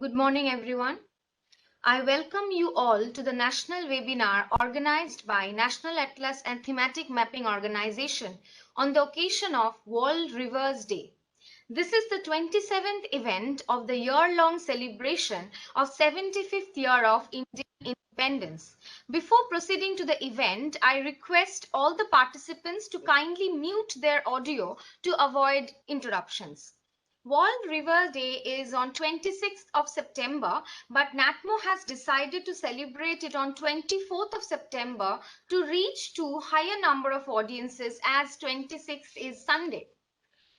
Good morning, everyone. I welcome you all to the national webinar organized by National Atlas and Thematic Mapping Organization on the occasion of World Rivers Day. This is the 27th event of the year-long celebration of 75th year of Indian independence. Before proceeding to the event, I request all the participants to kindly mute their audio to avoid interruptions. World River Day is on 26th of September, but NATMO has decided to celebrate it on 24th of September to reach to higher number of audiences as 26th is Sunday.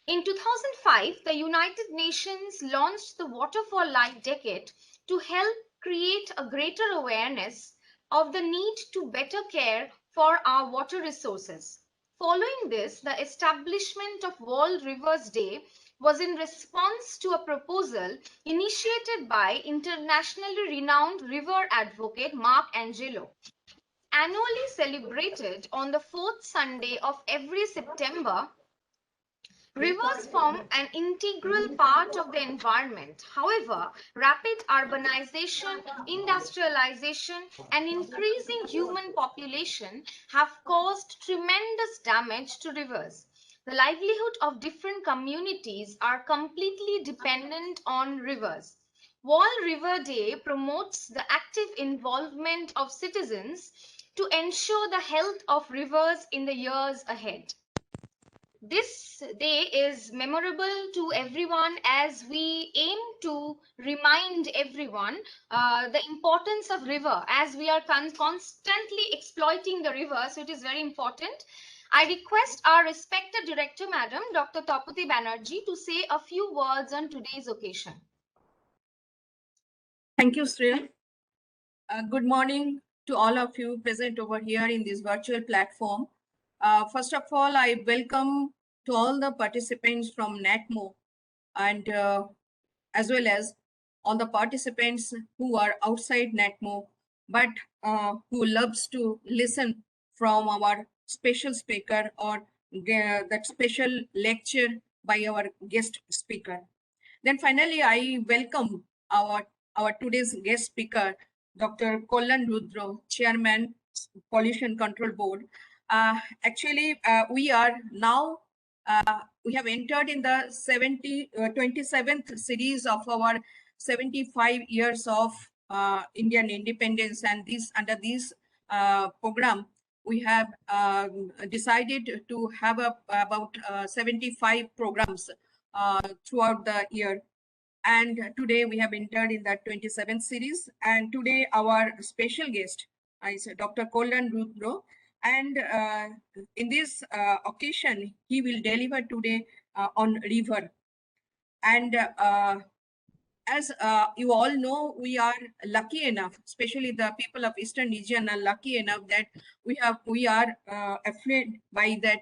In 2005, the United Nations launched the Water for Life Decade to help create a greater awareness of the need to better care for our water resources. Following this, the establishment of World Rivers Day was in response to a proposal initiated by internationally renowned river advocate Mark Angelo. Annually celebrated on the fourth Sunday of every September, rivers form an integral part of the environment. However, rapid urbanization, industrialization, and increasing human population have caused tremendous damage to rivers. The livelihood of different communities are completely dependent on rivers. World River Day promotes the active involvement of citizens to ensure the health of rivers in the years ahead. This day is memorable to everyone as we aim to remind everyone the importance of river as we are constantly exploiting the river, so it is very important. I request our respected director madam Dr. Tapati Banerjee to say a few words on today's occasion. Thank you, Sriya. Good morning to all of you present over here in this virtual platform. First of all, I welcome to all the participants from NATMO and as well as all the participants who are outside NATMO but who loves to listen from our special speaker or that special lecture by our guest speaker. Then finally, I welcome our today's guest speaker, Dr. KALYAN RUDRA, Chairman, Pollution Control Board. We are now, we have entered in the 27th series of our 75 years of Indian independence, and under this program, we have decided to have about 75 programs throughout the year. And today we have entered in that 27th series. And today our special guest is Dr. KALYAN RUDRA. And in this occasion, he will deliver today on river. And as you all know, we are lucky enough, especially the people of Eastern region are lucky enough that we are affluent by that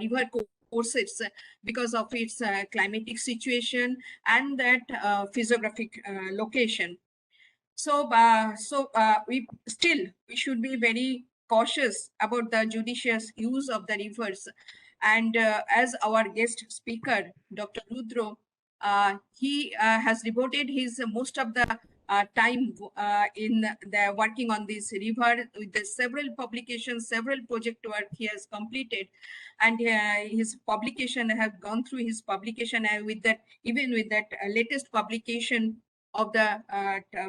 river courses because of its climatic situation and that physiographic location. So we should be very cautious about the judicious use of the rivers. And as our guest speaker, Dr. RUDRA, he has devoted his most of the time in the working on this river with the several publications, several project work he has completed, and his publication have gone through his publication, and with that, even with that latest publication of the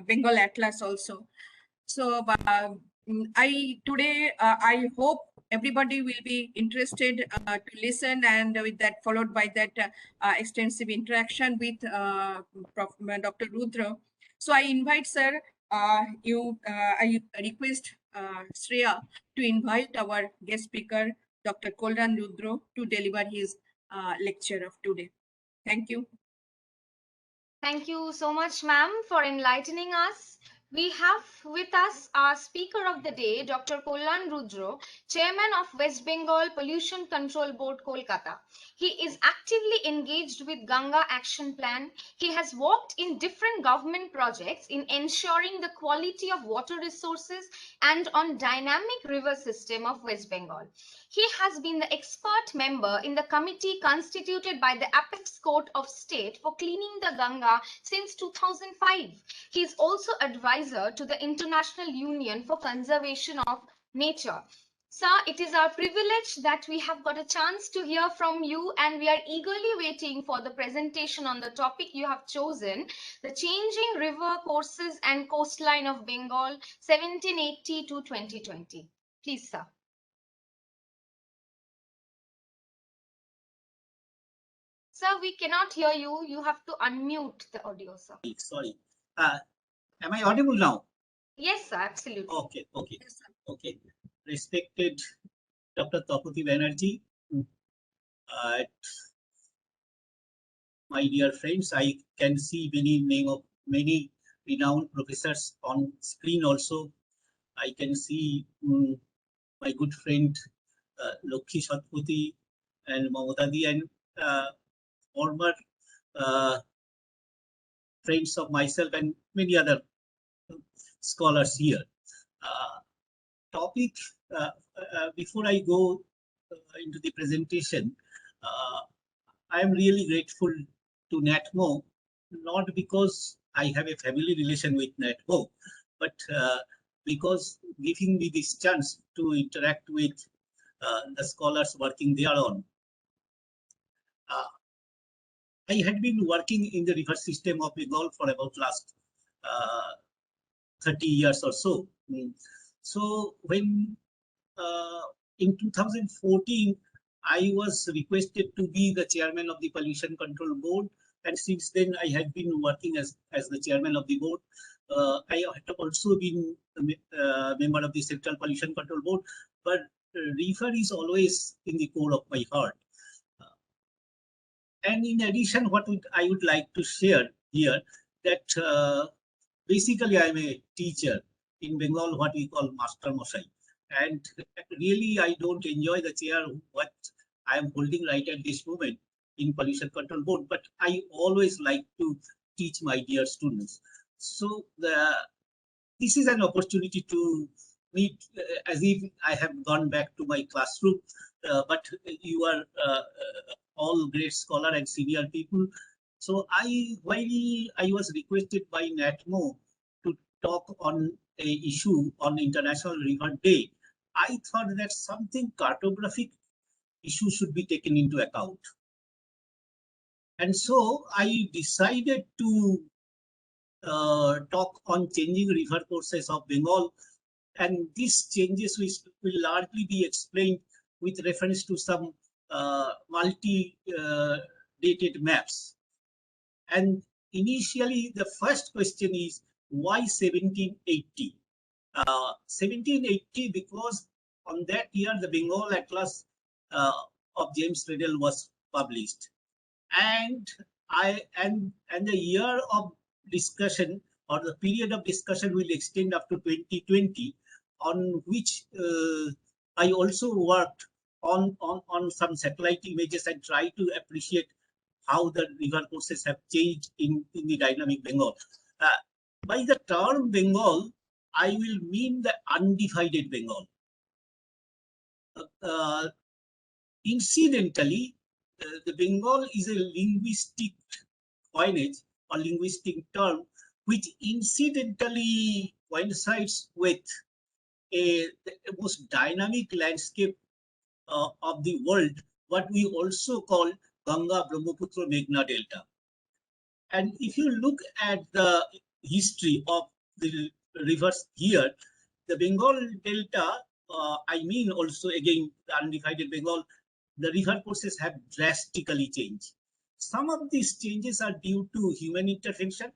Bengal Atlas also. So I hope everybody will be interested to listen, and with that followed by that extensive interaction with Dr. RUDRA. So I invite sir, I request Shreya to invite our guest speaker, Dr. KALYAN RUDRA, to deliver his lecture of today. Thank you. Thank you so much, ma'am, for enlightening us. We have with us our speaker of the day, Dr. KALYAN Rudra, Chairman of West Bengal Pollution Control Board, Kolkata. He is actively engaged with Ganga Action Plan. He has worked in different government projects in ensuring the quality of water resources and on dynamic river system of West Bengal. He has been the expert member in the committee constituted by the Apex Court of State for cleaning the Ganga since 2005. He is also advisor to the International Union for Conservation of Nature. Sir, it is our privilege that we have got a chance to hear from you, and we are eagerly waiting for the presentation on the topic you have chosen, the changing river courses and coastline of Bengal 1780 to 2020. Please, sir. Sir, we cannot hear you. You have to unmute the audio, sir. Sorry. Am I audible now? Yes, sir, absolutely. Okay. Okay. Respected Dr. Tapati Banerjee, my dear friends, I can see many renowned professors on screen also. I can see my good friend Lokhi Satpati and Mamadadi and former friends of myself and many other scholars here. Topic, before I go into the presentation, I am really grateful to NATMO, not because I have a family relation with NATMO, but because giving me this chance to interact with the scholars working thereon. I had been working in the river system of Bengal for about last 30 years or so. So when in 2014, I was requested to be the chairman of the Pollution Control Board, and since then I had been working as the chairman of the board. I had also been a member of the Central Pollution Control Board, but river is always in the core of my heart. And in addition, what I would like to share here, that basically I'm a teacher in Bengal, what we call Master Mosai. And really, I don't enjoy the chair what I am holding right at this moment in Pollution Control Board, but I always like to teach my dear students. So this is an opportunity to meet as if I have gone back to my classroom, but you are all great scholar and senior people. So while I was requested by NATMO to talk on a issue on International River Day, I thought that something cartographic issue should be taken into account. And so I decided to talk on changing river courses of Bengal. And these changes will largely be explained with reference to some multi-dated maps. And initially, the first question is, why 1780? 1780 because on that year, the Bengal Atlas of James Riddle was published. And the year of discussion, or the period of discussion, will extend up to 2020, on which I also worked on some satellite images and try to appreciate how the river courses have changed in the dynamic Bengal. By the term Bengal, I will mean the undivided Bengal. Incidentally, the Bengal is a linguistic coinage or linguistic term which incidentally coincides with the most dynamic landscape of the world, what we also call Ganga, Brahmaputra, Meghna Delta. And if you look at the history of the rivers here, the Bengal Delta, I mean also again the undivided Bengal, the river courses have drastically changed. Some of these changes are due to human intervention,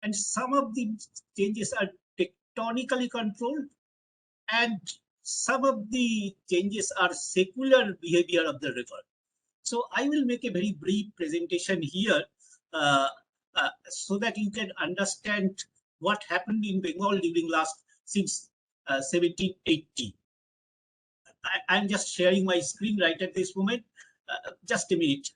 and some of the changes are tectonically controlled, and some of the changes are secular behavior of the river. So I will make a very brief presentation here so that you can understand what happened in Bengal during since 1780. I'm just sharing my screen right at this moment. Just a minute.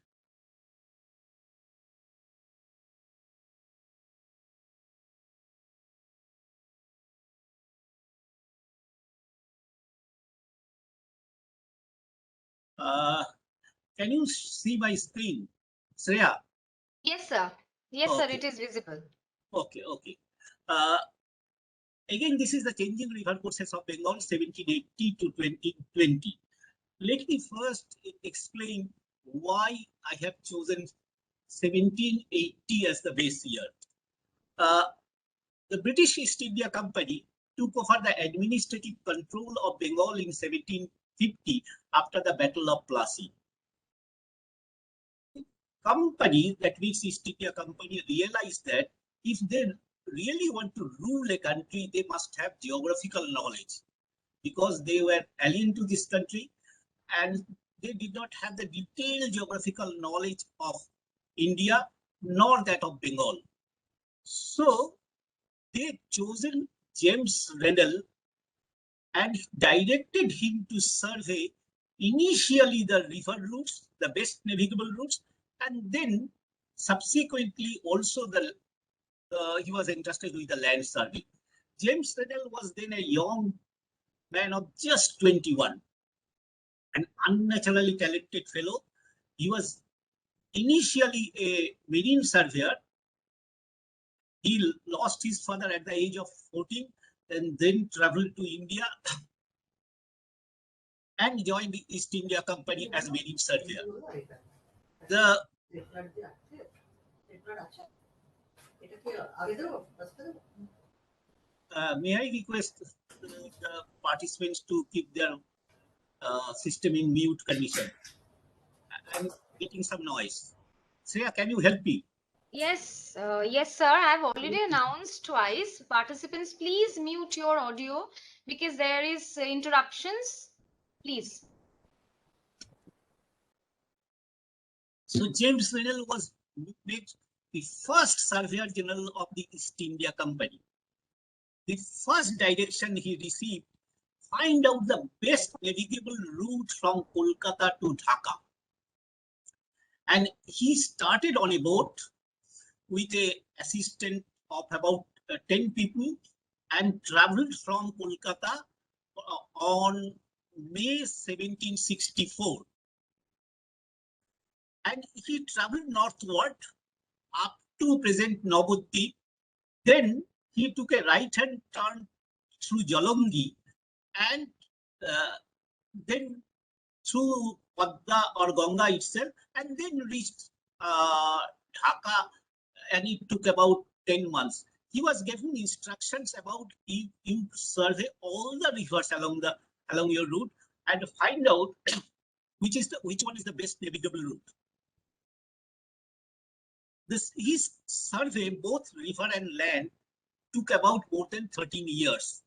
Can you see my screen, Shreya? Yes, sir. Yes, sir, Okay. it is visible. Okay. Again, this is the changing river courses of Bengal 1780 to 2020. Let me first explain why I have chosen 1780 as the base year. The British East India Company took over the administrative control of Bengal in 1750 after the Battle of Plassey. Company, that means East India Company, realized that if they really want to rule a country, they must have geographical knowledge, because they were alien to this country and they did not have the detailed geographical knowledge of India nor that of Bengal. So they chosen James Rennell and directed him to survey initially the river routes, the best navigable routes, and then subsequently also he was entrusted with the land survey. James Rennell was then a young man of just 21, an unnaturally talented fellow. He was initially a marine surveyor. He lost his father at the age of 14 and then traveled to India and joined the East India Company as marine surveyor. May I request the participants to keep their system in mute condition? I'm getting some noise. Shreya, can you help me? Yes, yes, sir. I've already announced twice. Participants, please mute your audio because there is interruptions. Please. So James Rennell was made the first Surveyor General of the East India Company. The first direction he received: find out the best navigable route from Kolkata to Dhaka. And he started on a boat with an assistant of about 10 people and traveled from Kolkata on May 1764. And he traveled northward up to present Navadvip. Then he took a right-hand turn through Jalangi and then through Padma or Ganga itself, and then reached Dhaka, and it took about 10 months. He was given instructions about you survey all the rivers along your route and find out which one is the best navigable route. His survey, both river and land, took about more than 13 years.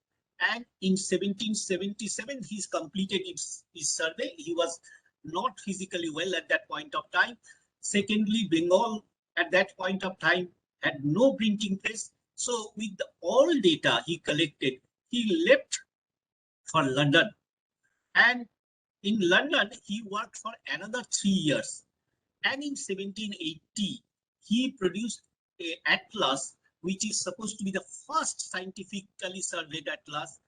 And in 1777, he's completed his survey. He was not physically well at that point of time. Secondly, Bengal at that point of time had no printing press. So with all data he collected, he left for London. And in London, he worked for another 3 years. And in 1780, he produced an atlas, which is supposed to be the first scientifically surveyed atlas,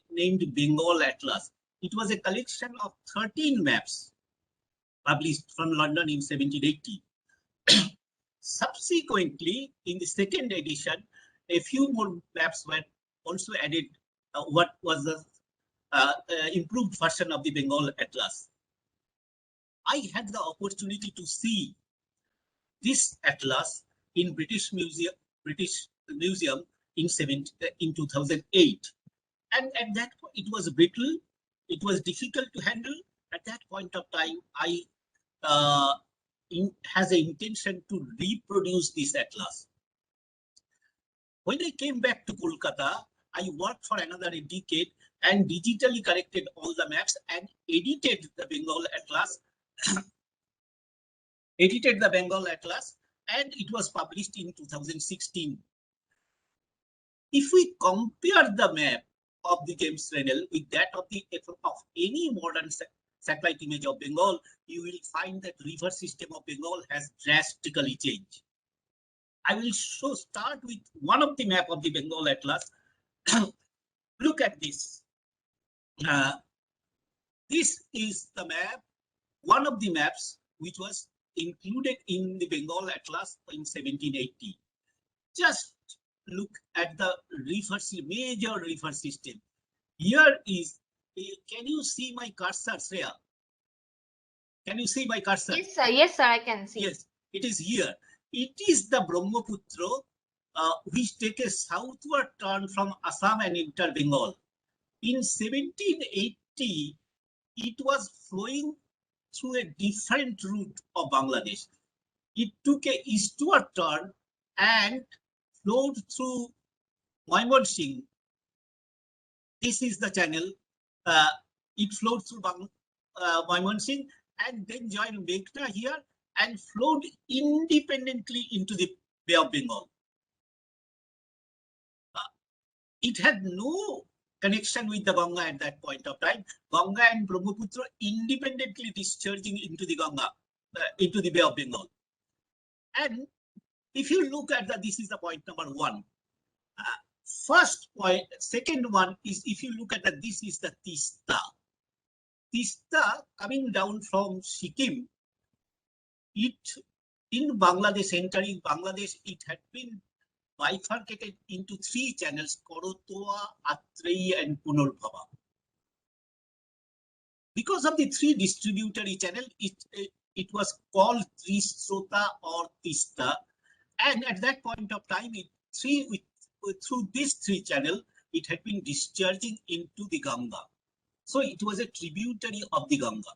named Bengal Atlas. It was a collection of 13 maps published from London in 1780. Subsequently, in the second edition, a few more maps were also added, what was the improved version of the Bengal Atlas. I had the opportunity to see this atlas in British Museum in 2008, and at that point it was brittle, it was difficult to handle. At that point of time, I has an intention to reproduce this atlas. When I came back to Kolkata, I worked for another decade and digitally corrected all the maps and edited the Bengal Atlas. And it was published in 2016. If we compare the map of the James Renell with that of any modern satellite image of Bengal, you will find that river system of Bengal has drastically changed. I will start with one of the map of the Bengal Atlas. Look at this. This is the map, one of the maps which was included in the Bengal Atlas in 1780. Just look at the major river system. Here is, can you see my cursor, Shreya? Can you see my cursor? Yes, sir. Yes, sir. I can see. Yes, it is here. It is the Brahmaputra, which take a southward turn from Assam and enter Bengal. In 1780, it was flowing through a different route of Bangladesh. It took a eastward turn and flowed through Mymensingh. This is the channel. It flowed through Mymensingh and then joined Meghna here and flowed independently into the Bay of Bengal. It had no connection with the Ganga at that point of time. Ganga and Brahmaputra independently discharging into the Ganga, into the Bay of Bengal. And if you look at this is the point number one. First point, second one is if you look at this is the Tista. Tista coming down from Sikkim. It in Bangladesh, entering Bangladesh, it had been bifurcated into three channels: Korotwa, Atreyi, and Punarbhava. Because of the three distributary channel, it was called Trisrota or Tista. And at that point of time, through this three channel, it had been discharging into the Ganga. So it was a tributary of the Ganga.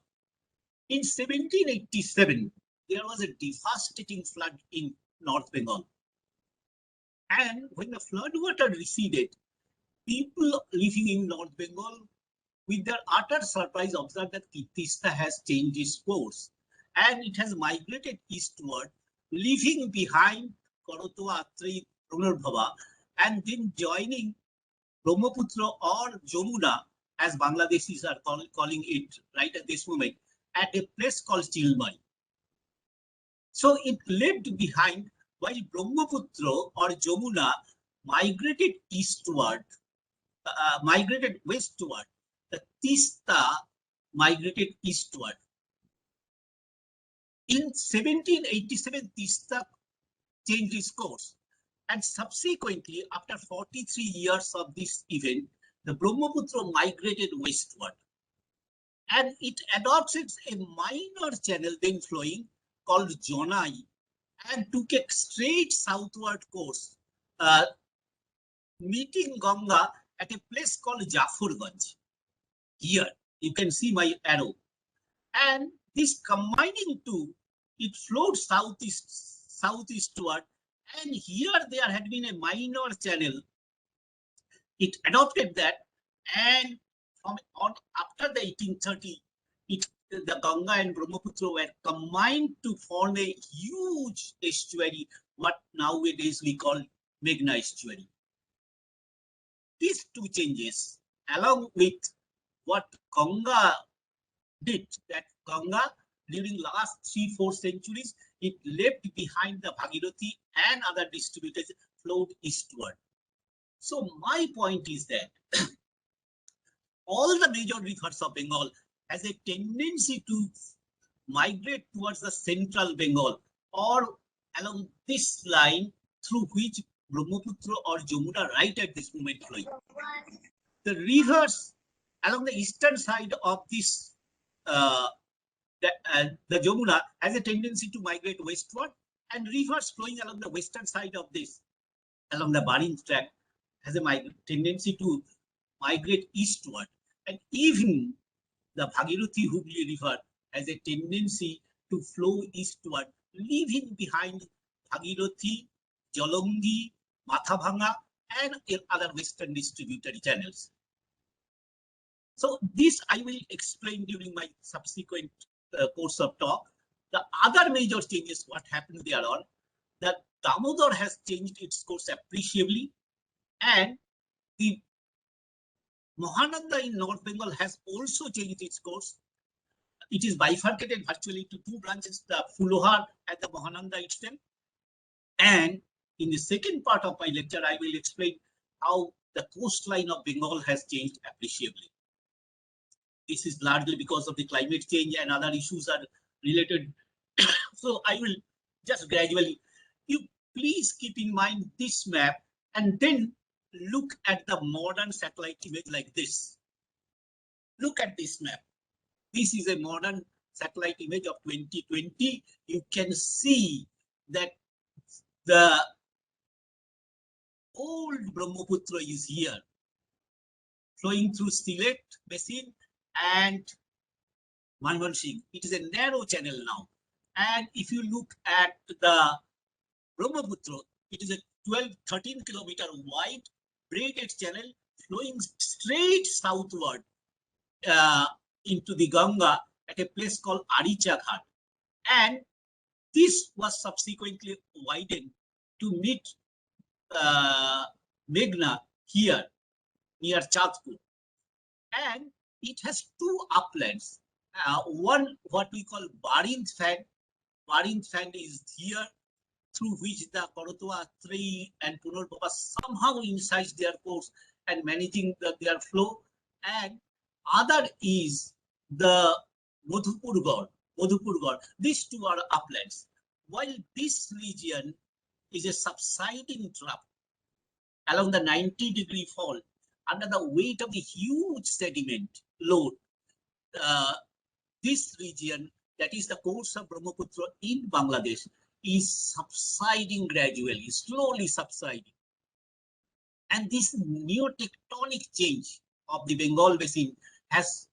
In 1787, there was a devastating flood in North Bengal. And when the flood water receded, people living in North Bengal, with their utter surprise, observed that Tista has changed its course and it has migrated eastward, leaving behind Korotwa, Atreyi, Punarbhava, and then joining Brahmaputra or Jamuna, as Bangladeshis are calling it right at this moment, at a place called Chilmai. So it left behind, while Brahmaputra or Jamuna migrated eastward, migrated westward, the Tista migrated eastward. In 1787, Tista changed its course. And subsequently, after 43 years of this event, the Brahmaputra migrated westward. And it adopts a minor channel then flowing called Jonai and took a straight southward course, meeting Ganga at a place called Jafurganj. Here, you can see my arrow. And this combining two, it flowed southeastward. And here there had been a minor channel. It adopted that, and after the 1830, the Ganga and Brahmaputra were combined to form a huge estuary, what nowadays we call Meghna estuary. These two changes, along with what Ganga did, that Ganga during last 3-4 centuries, it left behind the Bhagirathi and other distributors flowed eastward. So my point is that all the major rivers of Bengal has a tendency to migrate towards the central Bengal or along this line through which Brahmaputra or Jamuna right at this moment flowing. The rivers along the eastern side of this, the Jamuna has a tendency to migrate westward, and rivers flowing along the western side of this, along the Barin tract, has a tendency to migrate eastward. And even the Bhagirathi Hooghly River has a tendency to flow eastward, leaving behind Bhagirathi, Jalongi, Mathabhanga, and other western distributary channels. So this I will explain during my subsequent course of talk. The other major changes, what happened there are that Damodar has changed its course appreciably. And the Mahananda in North Bengal has also changed its course. It is bifurcated virtually into two branches, the Fulohar and the Mahananda itself. And in the second part of my lecture, I will explain how the coastline of Bengal has changed appreciably. This is largely because of the climate change and other issues are related. So I will just gradually, you please keep in mind this map and then look at the modern satellite image like this. Look at this map. This is a modern satellite image of 2020. You can see that the old Brahmaputra is here, flowing through Sylhet Basin and Manmohan Singh. It is a narrow channel now. And if you look at the Brahmaputra, it is a 13 kilometer wide braided channel flowing straight southward into the Ganga at a place called Aricha Ghat. And this was subsequently widened to meet Meghna here near Chandpur. And it has two uplands. One, what we call Barinth Fan. Barinth Fan is here, through which the Korotwa, Trey, and Punarpapa somehow incise their course and managing their flow. And other is the Madhupurgarh. These two are uplands. While this region is a subsiding trough along the 90-degree fall under the weight of the huge sediment load, this region, that is the course of Brahmaputra in Bangladesh, is subsiding gradually, slowly subsiding. And this neotectonic change of the Bengal basin has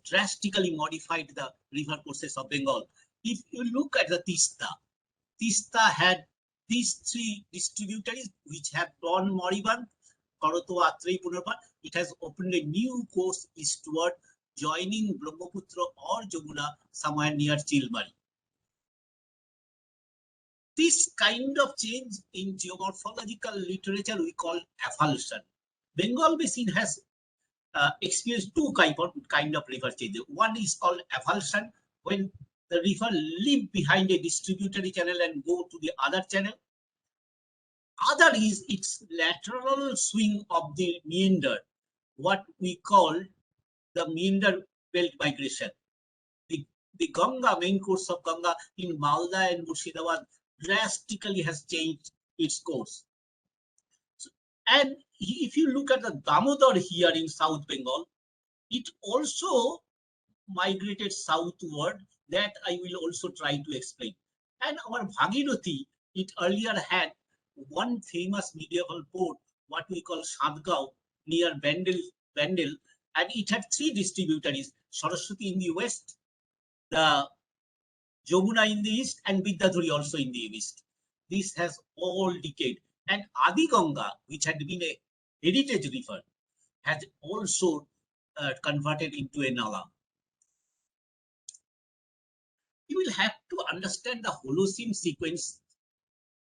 drastically modified the river courses of Bengal. If you look at the Tista had these three distributaries which have drawn Moriband, Korotwa, Atrei, Punarpar. It has opened a new course eastward, joining Brahmaputra or Jamuna somewhere near Chilmari. This kind of change in geomorphological literature we call avulsion. Bengal basin has experienced two kind of river changes. One is called avulsion, when the river leave behind a distributary channel and go to the other channel. Other is its lateral swing of the meander, what we call the meander belt migration. The Ganga, main course of Ganga in Malda and Murshidabad, drastically has changed its course. So, and if you look at the Damodar here in South Bengal, it also migrated southward. That I will also try to explain. And our Bhagirathi, it earlier had one famous medieval port, what we call Sadgaon, near Bandel, and it had three distributaries: Saraswati in the west, the Jamuna in the east, and Vidyadhari also in the east. This has all decayed. And Adi Ganga, which had been a heritage river, has also converted into a nala. You will have to understand the Holocene sequence,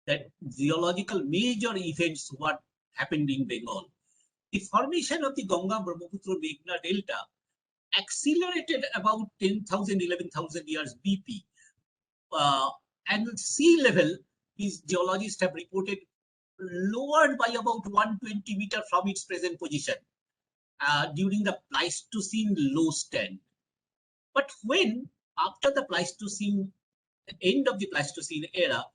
that geological major events what happened in Bengal. The formation of the Ganga Brahmaputra Meghna Delta accelerated about 10,000, 11,000 years BP. And sea level, these geologists have reported, lowered by about 120 meters from its present position during the Pleistocene low stand. But when, after the Pleistocene, end of the Pleistocene era,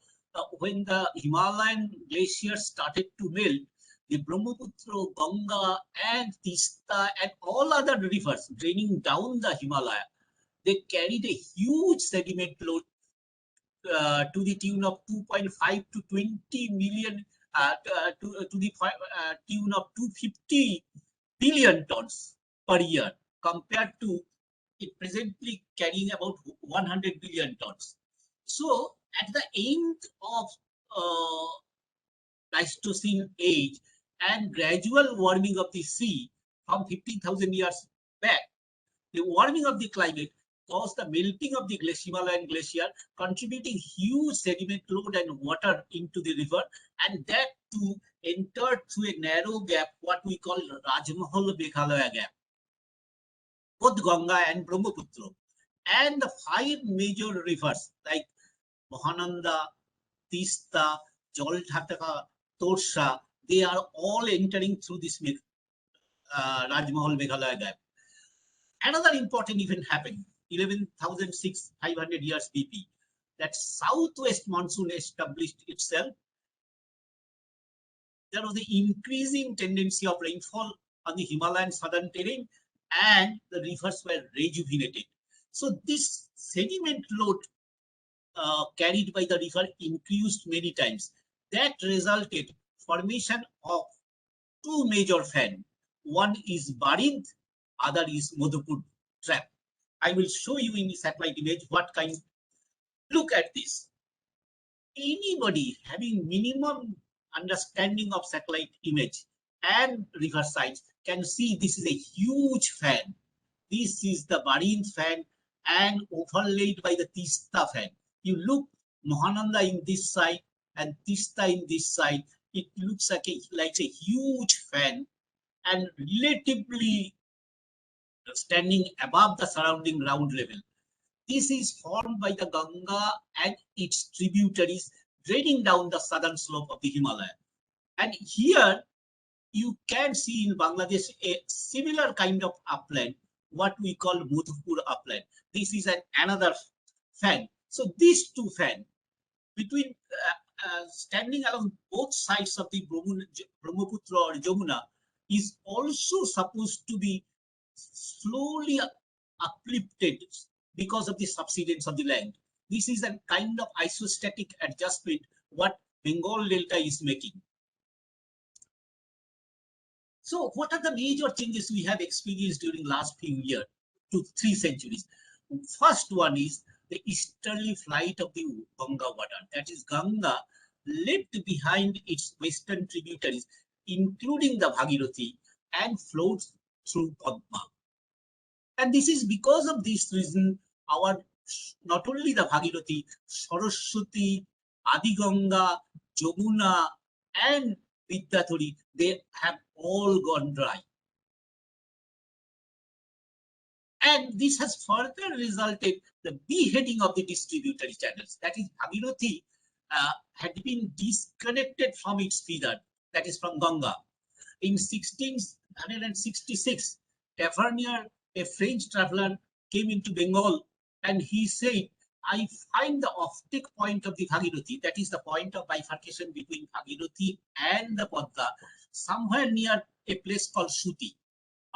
when the Himalayan glaciers started to melt, the Brahmaputra, Ganga, and Tista, and all other rivers draining down the Himalaya, they carried a huge sediment load to the tune of 2.5 to 20 million, to the tune of 250 billion tons per year, compared to it presently carrying about 100 billion tons. So at the end of Pleistocene age and gradual warming of the sea from 15,000 years back, the warming of the climate caused the melting of the Himalayan glacier, contributing huge sediment load and water into the river, and that too entered through a narrow gap, what we call Rajmahal Meghalaya gap, both Ganga and Brahmaputra. And the 5 major rivers like Mahananda, Tista, Jaldhataka, Torsha, they are all entering through this Rajmahal Meghalaya gap. Another important event happened 11,500 years BP. That southwest monsoon established itself. There was the increasing tendency of rainfall on the Himalayan southern terrain, and the rivers were rejuvenated. So this sediment load carried by the river increased many times. That resulted formation of 2 major fans. One is Barind, other is Madhupur trap. I will show you in the satellite image what kind. Look at this. Anybody having minimum understanding of satellite image and river sides can see this is a huge fan. This is the Barind fan and overlaid by the Tista fan. You look Mahananda in this side and Tista in this side. It looks like a huge fan and relatively standing above the surrounding ground level. This is formed by the Ganga and its tributaries draining down the southern slope of the Himalaya. And here you can see in Bangladesh a similar kind of upland, what we call Madhupur upland. This is another fan. So these 2 fans between standing along both sides of the Brahmaputra or Jamuna is also supposed to be slowly uplifted because of the subsidence of the land. This is a kind of isostatic adjustment what Bengal Delta is making. So what are the major changes we have experienced during last few years to 3 centuries? First one is the easterly flight of the Ganga water. That is, Ganga left behind its western tributaries, including the Bhagirathi, and flows through Padma. And this is because of this reason, our not only the Bhagirathi, Saraswati, Adi Ganga, Jamuna, and Vidyathari, they have all gone dry. And this has further resulted the beheading of the distributary channels. That is, Bhagirathi had been disconnected from its feeder, that is from Ganga. In 1666, Tavernier, a French traveler, came into Bengal and he said, I find the offtake point of the Bhagirathi, that is the point of bifurcation between Bhagirathi and the Padma, somewhere near a place called Suti.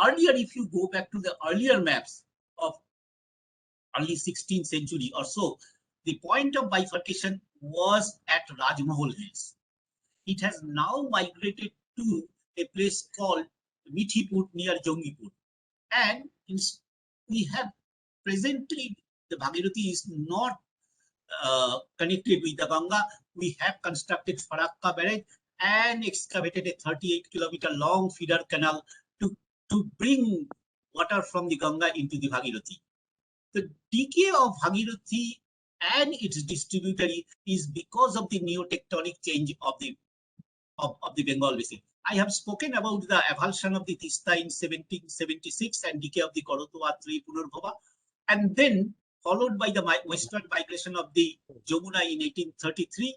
Earlier, if you go back to the earlier maps of early 16th century or so, the point of bifurcation was at Rajmahal Hills. It has now migrated to a place called Mithipur near Jongipur. And we have presently, the Bhagirathi is not connected with the Ganga. We have constructed Farakka barrage and excavated a 38-kilometer long feeder canal to bring water from the Ganga into the Bhagirathi. The decay of Bhagirathi and its distributary is because of the neotectonic change of the Bengal basin. I have spoken about the avulsion of the Tista in 1776 and decay of the Korotova 3 Punarbhava, and then followed by the westward migration of the Jamuna in 1833.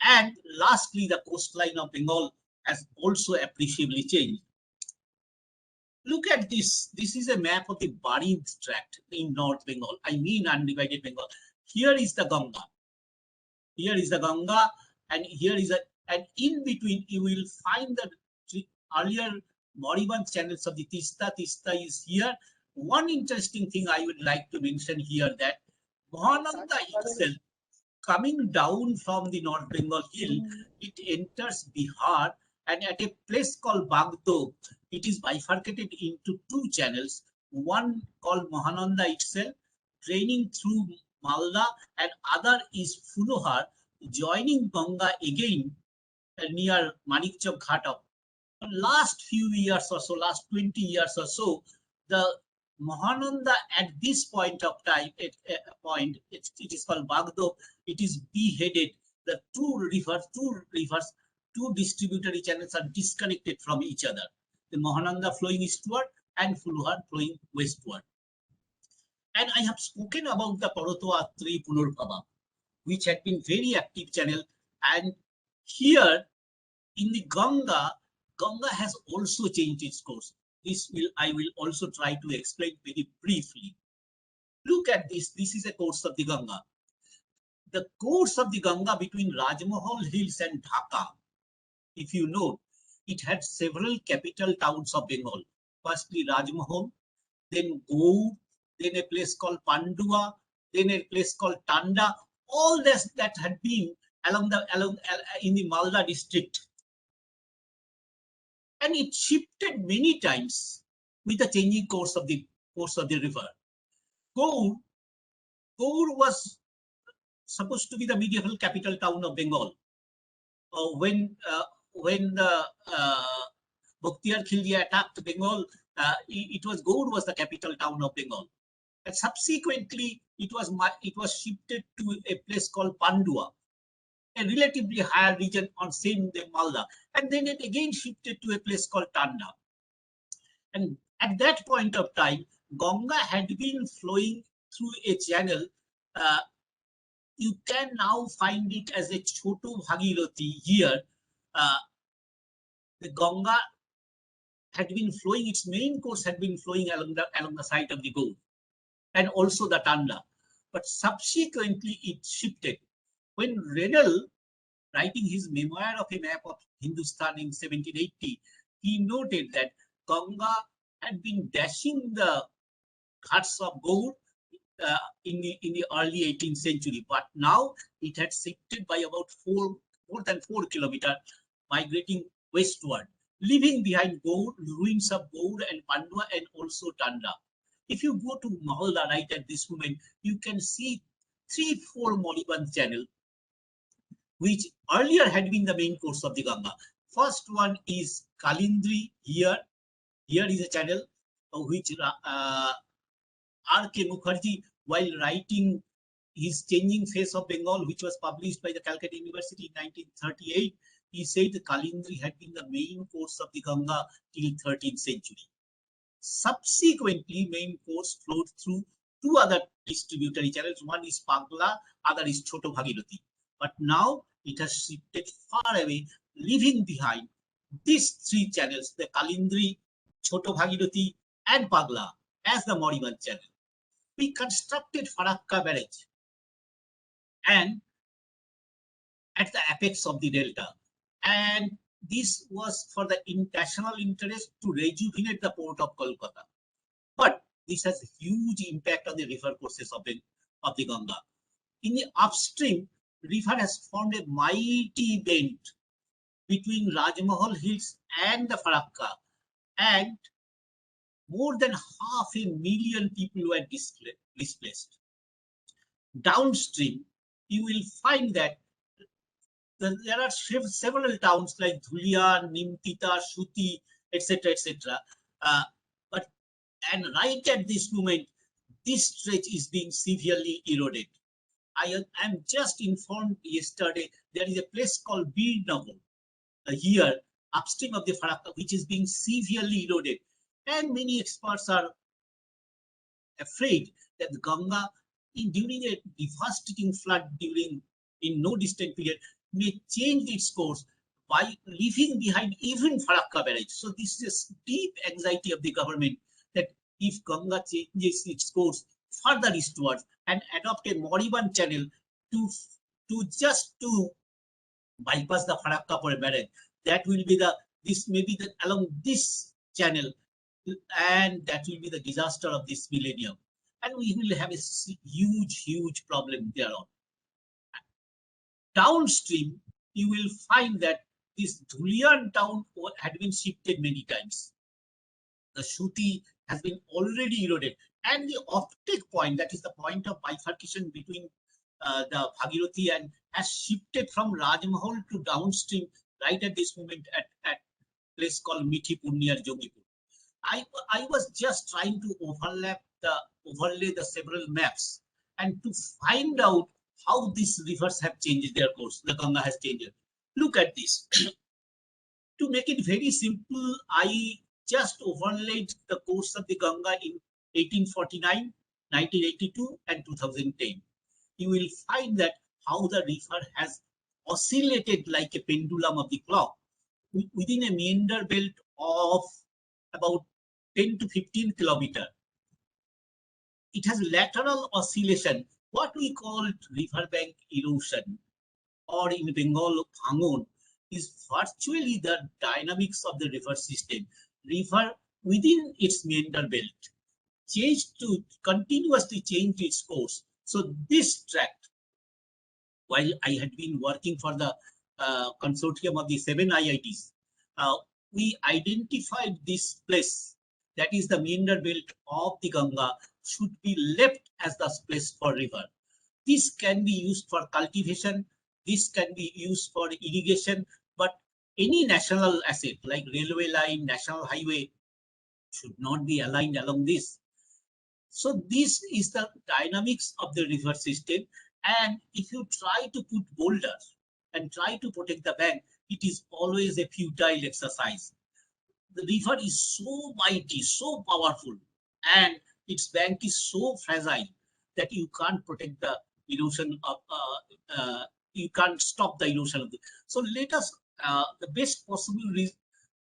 And lastly, the coastline of Bengal has also appreciably changed. Look at this. This is a map of the Barind tract in North Bengal. I mean undivided Bengal. Here is the Ganga. Here is the Ganga, and here is and in between you will find the earlier moribund channels of the Tista. Tista is here. One interesting thing I would like to mention here, that Mahananda itself, coming down from the North Bengal hill, it enters Bihar, and at a place called Bagdo, it is bifurcated into 2 channels, one called Mahananda itself, draining through Malda, and other is Fulohar, joining Ganga again near Manikchok Ghat. Last few years or so, last 20 years or so, the Mahananda at this point of time, it is called Bagdo, it is beheaded. The two rivers two distributary channels are disconnected from each other. The Mahananda flowing eastward and Fulhar flowing westward. And I have spoken about the Korotwa 3 Punurpava, which had been very active channel. And here in the Ganga, Ganga has also changed its course. I will also try to explain very briefly. Look at this. This is a course of the Ganga. The course of the Ganga between Rajmahal Hills and Dhaka, if you know, it had several capital towns of Bengal. Firstly, Rajmahal, then Gaur, then a place called Pandua, then a place called Tanda. All this that had been in the Malda district. And it shifted many times with the changing course of the river. Gaur was supposed to be the medieval capital town of Bengal. When the Bukhtiyar Khilji attacked Bengal, Gaur was the capital town of Bengal. And subsequently, it was shifted to a place called Pandua, a relatively higher region on same the Malda, and then it again shifted to a place called Tanda. And at that point of time, Ganga had been flowing through a channel. You can now find it as a Choto Bhagirathi here. The Ganga had been flowing, its main course had been flowing along the side of the Gaur and also the Tanda. But subsequently it shifted. When Redel, writing his memoir of a map of Hindustan in 1780, he noted that Ganga had been dashing the ghats of Gaur in the early 18th century, but now it had shifted by about more than 4 kilometers, migrating westward, leaving behind Gaur, ruins of Gaur and Pandua and also Tanda. If you go to Mahalda right at this moment, you can see 3-4 Moriband channel, which earlier had been the main course of the Ganga. First one is Kalindri here. Here is a channel which R.K. Mukherjee, while writing his Changing Face of Bengal, which was published by the Calcutta University in 1938, he said the Kalindri had been the main course of the Ganga till 13th century. Subsequently, main course flowed through 2 other distributary channels. One is Pagla, other is Choto Bhagirathi. But now it has shifted far away, leaving behind these 3 channels, the Kalindri, Choto Bhagirathi, and Pagla, as the Moriband channel. We constructed Farakka barrage and at the apex of the delta, and this was for the national interest to rejuvenate the port of Kolkata. But this has a huge impact on the river courses of the Ganga. In the upstream, river has formed a mighty bend between Rajmahal Hills and the Farakka, and more than 500,000 people were displaced. Downstream, you will find that there are several towns like Dhulian, Nimtita, Shuti, etc., etc. And right at this moment, this stretch is being severely eroded. I am just informed yesterday there is a place called Birnagar here upstream of the Farakka, which is being severely eroded. And many experts are afraid that the Ganga, during a devastating flood in no distant period, may change its course by leaving behind even Farakka barrage. So this is a deep anxiety of the government that if Ganga changes its course further eastwards and adopt a Moriband channel to bypass the Farakka barrage, that will be along this channel, and that will be the disaster of this millennium, and we will have a huge problem thereon. Downstream, you will find that this Dhulian town had been shifted many times. The Shuti has been already eroded, and the optic point, that is the point of bifurcation between the Bhagirathi, and has shifted from Rajmahal to downstream right at this moment at place called Mithipur near Jogipur. I was just trying to overlay the several maps and to find out how these rivers have changed their course. The Ganga has changed. Look at this. To make it very simple, I just overlaid the course of the Ganga in 1849, 1982, and 2010. You will find that how the river has oscillated like a pendulum of the clock within a meander belt of about 10 to 15 kilometers. It has lateral oscillation, what we call riverbank erosion, or in Bengal, bhangon, is virtually the dynamics of the river system. River within its meander belt continuously change its course. So this tract, while I had been working for the consortium of the 7 IITs, we identified this place, that is the meander belt of the Ganga, should be left as the place for river. This can be used for cultivation, this can be used for irrigation, but any national asset like railway line, national highway should not be aligned along this. So this is the dynamics of the river system. And if you try to put boulders and try to protect the bank, it is always a futile exercise. The river is so mighty, so powerful, and its bank is so fragile that you can't protect the erosion of, you can't stop the erosion of the. So let us, the best possible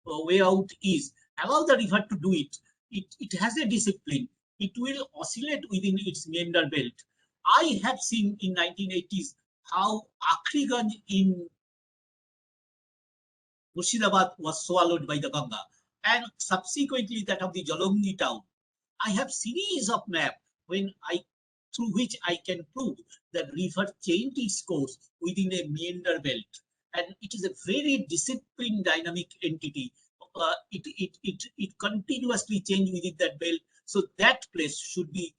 way out is allow the river to do it. It has a discipline. It will oscillate within its meander belt. I have seen in 1980s how Akhriganj in Murshidabad was swallowed by the Ganga, and subsequently that of the Jalongi town. I have series of maps through which I can prove that river changed its course within a meander belt, and it is a very disciplined dynamic entity. It continuously changes within that belt, so that place should be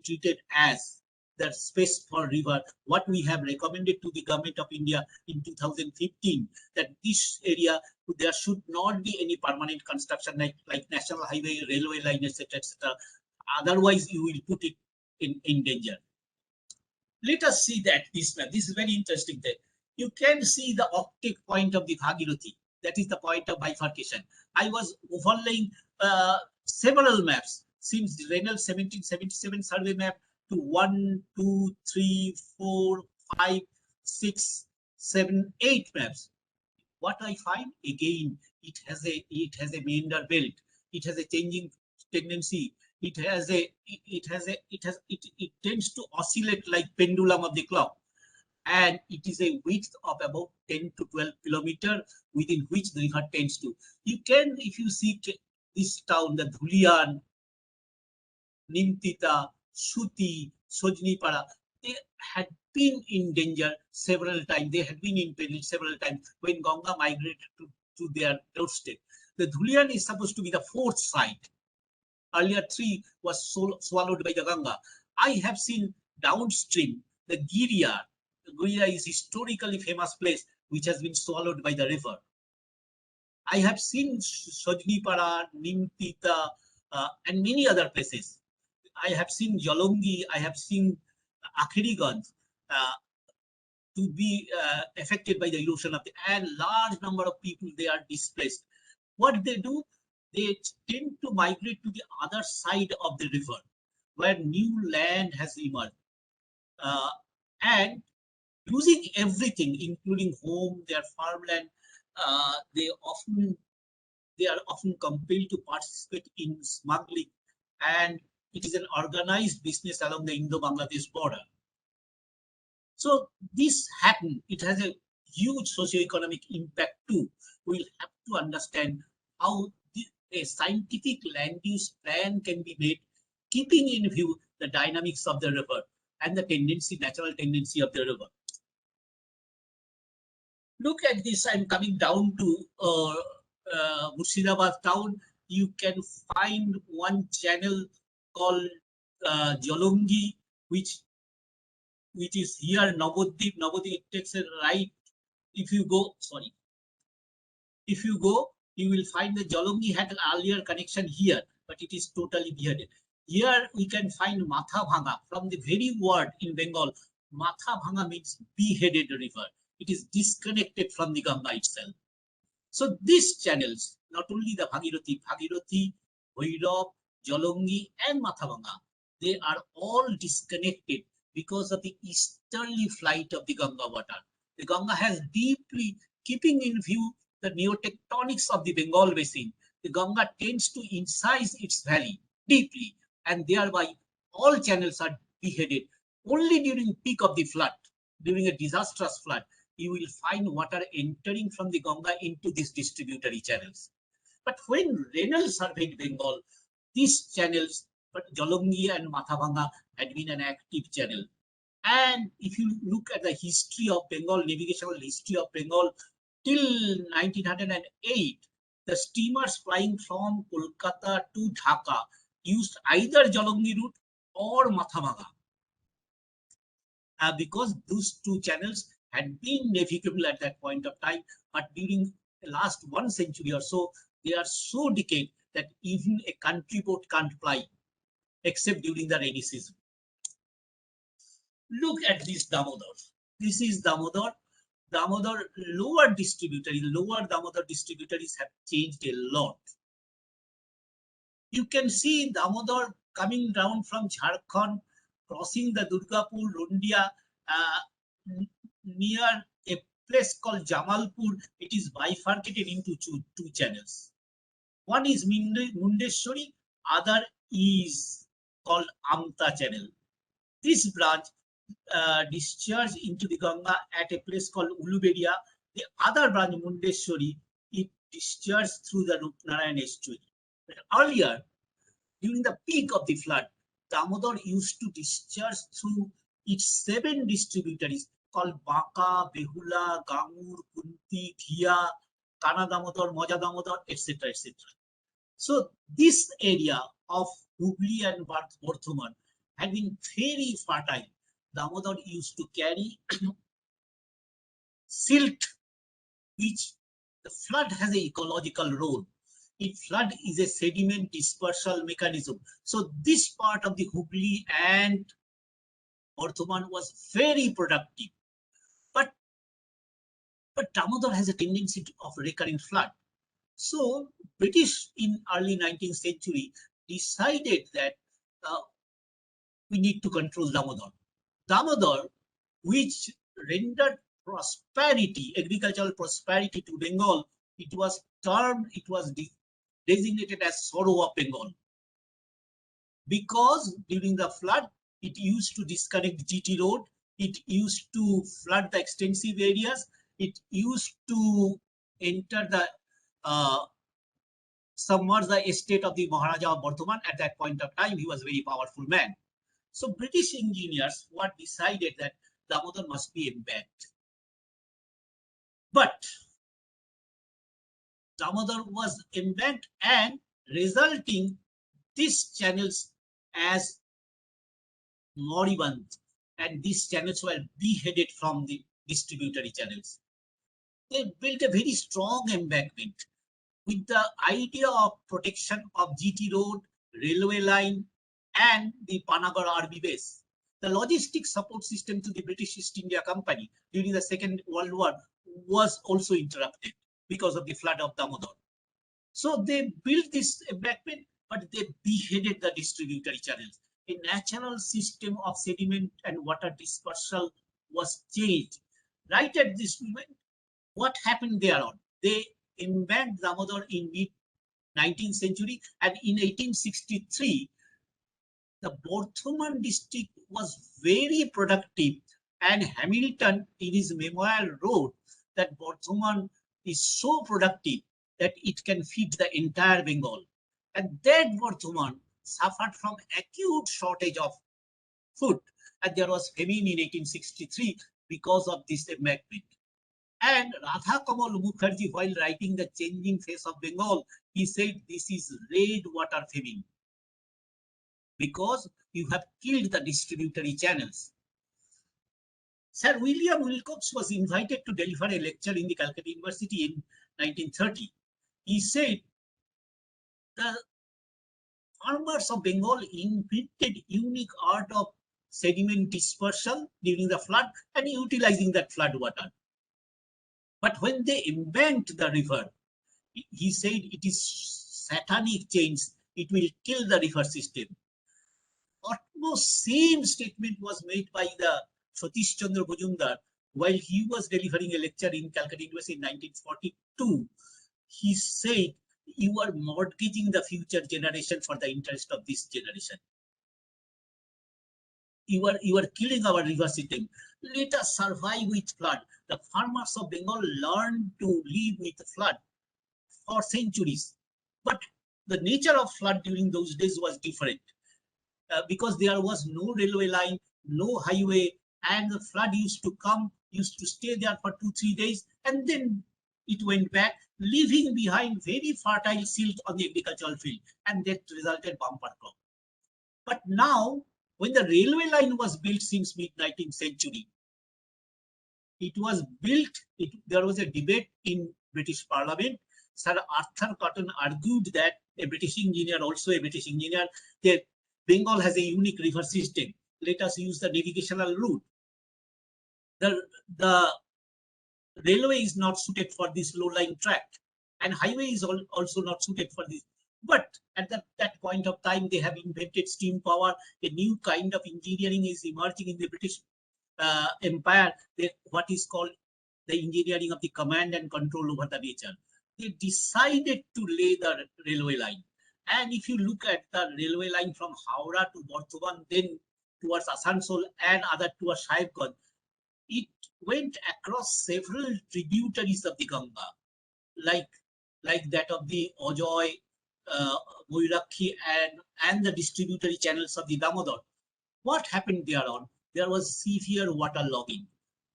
treated as the space for river. What we have recommended to the government of India in 2015, that this area there should not be any permanent construction like national highway, railway line, etc., etc. Otherwise, you will put it in danger. Let us see that this map. This is very interesting. There, you can see the octet point of the Bhagirathi. That is the point of bifurcation. I was overlaying several maps since the Reynolds 1777 survey map to 1, 2, 3, 4, 5, 6, 7, 8 maps. What I find again, it has a meander belt. It has a changing tendency. It tends to oscillate like pendulum of the clock, and it is a width of about 10 to 12 kilometers within which the river tends to. You can, if you see this town, the Dhulian, Nimtita, Shuti, Sojnipara, they had been in danger several times. They had been in peril several times when Ganga migrated to their doorstep. The Dhulian is supposed to be the fourth site. Earlier 3 was swallowed by the Ganga. I have seen downstream the Giriya. The Giriya is historically famous place which has been swallowed by the river. I have seen Sojnipara, Nimtita, and many other places. I have seen Jalongi, I have seen Akhiriganj to be affected by the erosion of the, and large number of people, they are displaced. What they do, they tend to migrate to the other side of the river where new land has emerged, and losing everything, including home, their farmland, they are often compelled to participate in smuggling, and it is an organized business along the Indo-Bangladesh border. So this happened. It has a huge socio-economic impact too. We'll have to understand how a scientific land use plan can be made, keeping in view the dynamics of the river and the natural tendency of the river. Look at this. I'm coming down to Murshidabad town. You can find one channel called Jalongi, which is here, Navadip. Navadip takes a right. If you go, you will find the Jalongi had an earlier connection here, but it is totally beheaded. Here we can find Matha Bhanga. From the very word in Bengal, Matha Bhanga means beheaded river. It is disconnected from the Ganga itself. So these channels, not only the Bhagirathi, Bhairav, Jalongi and Mathabanga, they are all disconnected because of the easterly flight of the Ganga water. The Ganga has deeply, keeping in view the neotectonics of the Bengal basin, the Ganga tends to incise its valley deeply, and thereby all channels are beheaded. Only during peak of the flood, during a disastrous flood, you will find water entering from the Ganga into these distributary channels. But when Renal surveyed Bengal, these channels, but Jalongi and Mathabanga had been an active channel. And if you look at the history of Bengal, navigational history of Bengal, till 1908, the steamers flying from Kolkata to Dhaka used either Jalongi route or Mathabanga. Because those two channels had been navigable at that point of time, but during the last 1 century or so, they are so decayed that even a country boat can't ply, except during the rainy season. Look at this Damodar. This is Damodar. Damodar lower distributaries, lower Damodar distributaries have changed a lot. You can see Damodar coming down from Jharkhand, crossing the Durgapur, Rundia, near a place called Jamalpur. It is bifurcated into two channels. One is Mundeshwari, other is called Amta channel. This branch discharged into the Ganga at a place called Uluberia. The other branch, Mundeshwari, it discharged through the Rupnarayan estuary. But earlier, during the peak of the flood, Damodar used to discharge through its 7 distributaries called Baka, Behula, Gangur, Kunti, Dhia, Kana Damodar, Moja Damodar, etc., etc. So this area of Hubli and Bardhaman had been very fertile. Damodar used to carry silt, which the flood has an ecological role. If flood is a sediment dispersal mechanism. So this part of the Hubli and Bardhaman was very productive. But Damodar has a tendency of recurring flood. So British in early 19th century decided that we need to control Damodar. Damodar, which rendered prosperity, agricultural prosperity to Bengal, it was designated as sorrow of Bengal. Because during the flood, it used to disconnect GT road, it used to flood the extensive areas, it used to enter the submerge the estate of the Maharaja of Bardhaman. At that point of time, he was a very powerful man. So British engineers were decided that Damodar must be embanked. But Damodar was embanked and resulting these channels as moribund, and these channels were beheaded from the distributary channels. They built a very strong embankment with the idea of protection of GT road, railway line, and the Panagarh Army base. The logistics support system to the British East India Company during the Second World War was also interrupted because of the flood of Damodar. So they built this embankment, but they beheaded the distributary channels. A natural system of sediment and water dispersal was changed. Right at this moment, what happened there on? They embanked Damodar in mid-19th century, and in 1863, the Bardhaman district was very productive, and Hamilton in his memoir wrote that Bardhaman is so productive that it can feed the entire Bengal. And that Bardhaman suffered from acute shortage of food, and there was famine in 1863 because of this embankment. And Radha Kamal Mukherjee, while writing The Changing Face of Bengal, he said this is red water famine because you have killed the distributary channels. Sir William Wilcox was invited to deliver a lecture in the Calcutta University in 1930. He said the farmers of Bengal invented unique art of sediment dispersal during the flood and utilizing that flood water. But when they embanked the river, He said it is satanic change. It will kill the river system. Almost same statement was made by the Satish Chandra Bajumdar while he was delivering a lecture in Calcutta University in 1942. He said, "You are mortgaging the future generation for the interest of this generation. You are killing our river system. Let us survive with flood." The farmers of Bengal learned to live with flood for centuries. But the nature of flood during those days was different. Because there was no railway line, no highway, and the flood used to come, used to stay there for 2-3 days, and then it went back, leaving behind very fertile silt on the agricultural field, and that resulted bumper crop. But now, when the railway line was built since mid-19th century, it was built, there was a debate in British Parliament. Sir Arthur Cotton argued that a British engineer, also a British engineer, that Bengal has a unique river system. Let us use the navigational route. The railway is not suited for this low-lying tract, and highway is also not suited for this. But at that point of time, they have invented steam power. A new kind of engineering is emerging in the British Empire, what is called the engineering of the command and control over the nature. They decided to lay the railway line. And if you look at the railway line from Howrah to Bardhaman, then towards Asansol and other towards Sahibganj, it went across several tributaries of the Ganga, like that of the Ajoy, Moirakhi, and the distributary channels of the Damodar. What happened thereon? There was severe water logging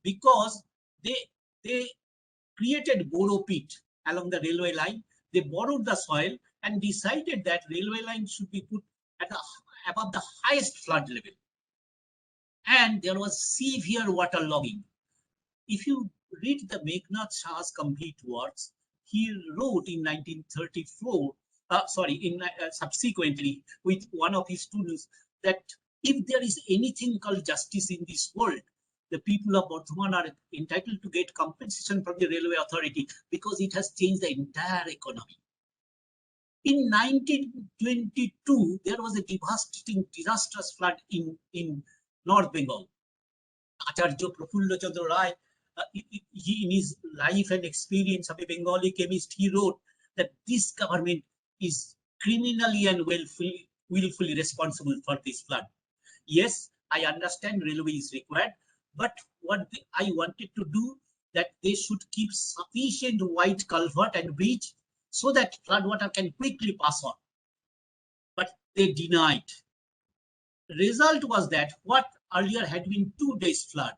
because they created borrow pit along the railway line. They borrowed the soil and decided that railway line should be put at above the highest flood level. And there was severe water logging. If you read the Meghnad Shah's complete works, he wrote in 1934, subsequently with one of his students, that if there is anything called justice in this world, the people of Bardhaman are entitled to get compensation from the railway authority because it has changed the entire economy. In 1922, there was a devastating, disastrous flood in North Bengal. Acharya Prafulla Chandra Rai, he, in his life and experience of a Bengali chemist, he wrote that this government is criminally and willfully responsible for this flood. Yes, I understand railway is required, but what I wanted to do, that they should keep sufficient wide culvert and bridge so that flood water can quickly pass on. But they denied. Result was that what earlier had been 2 days flood,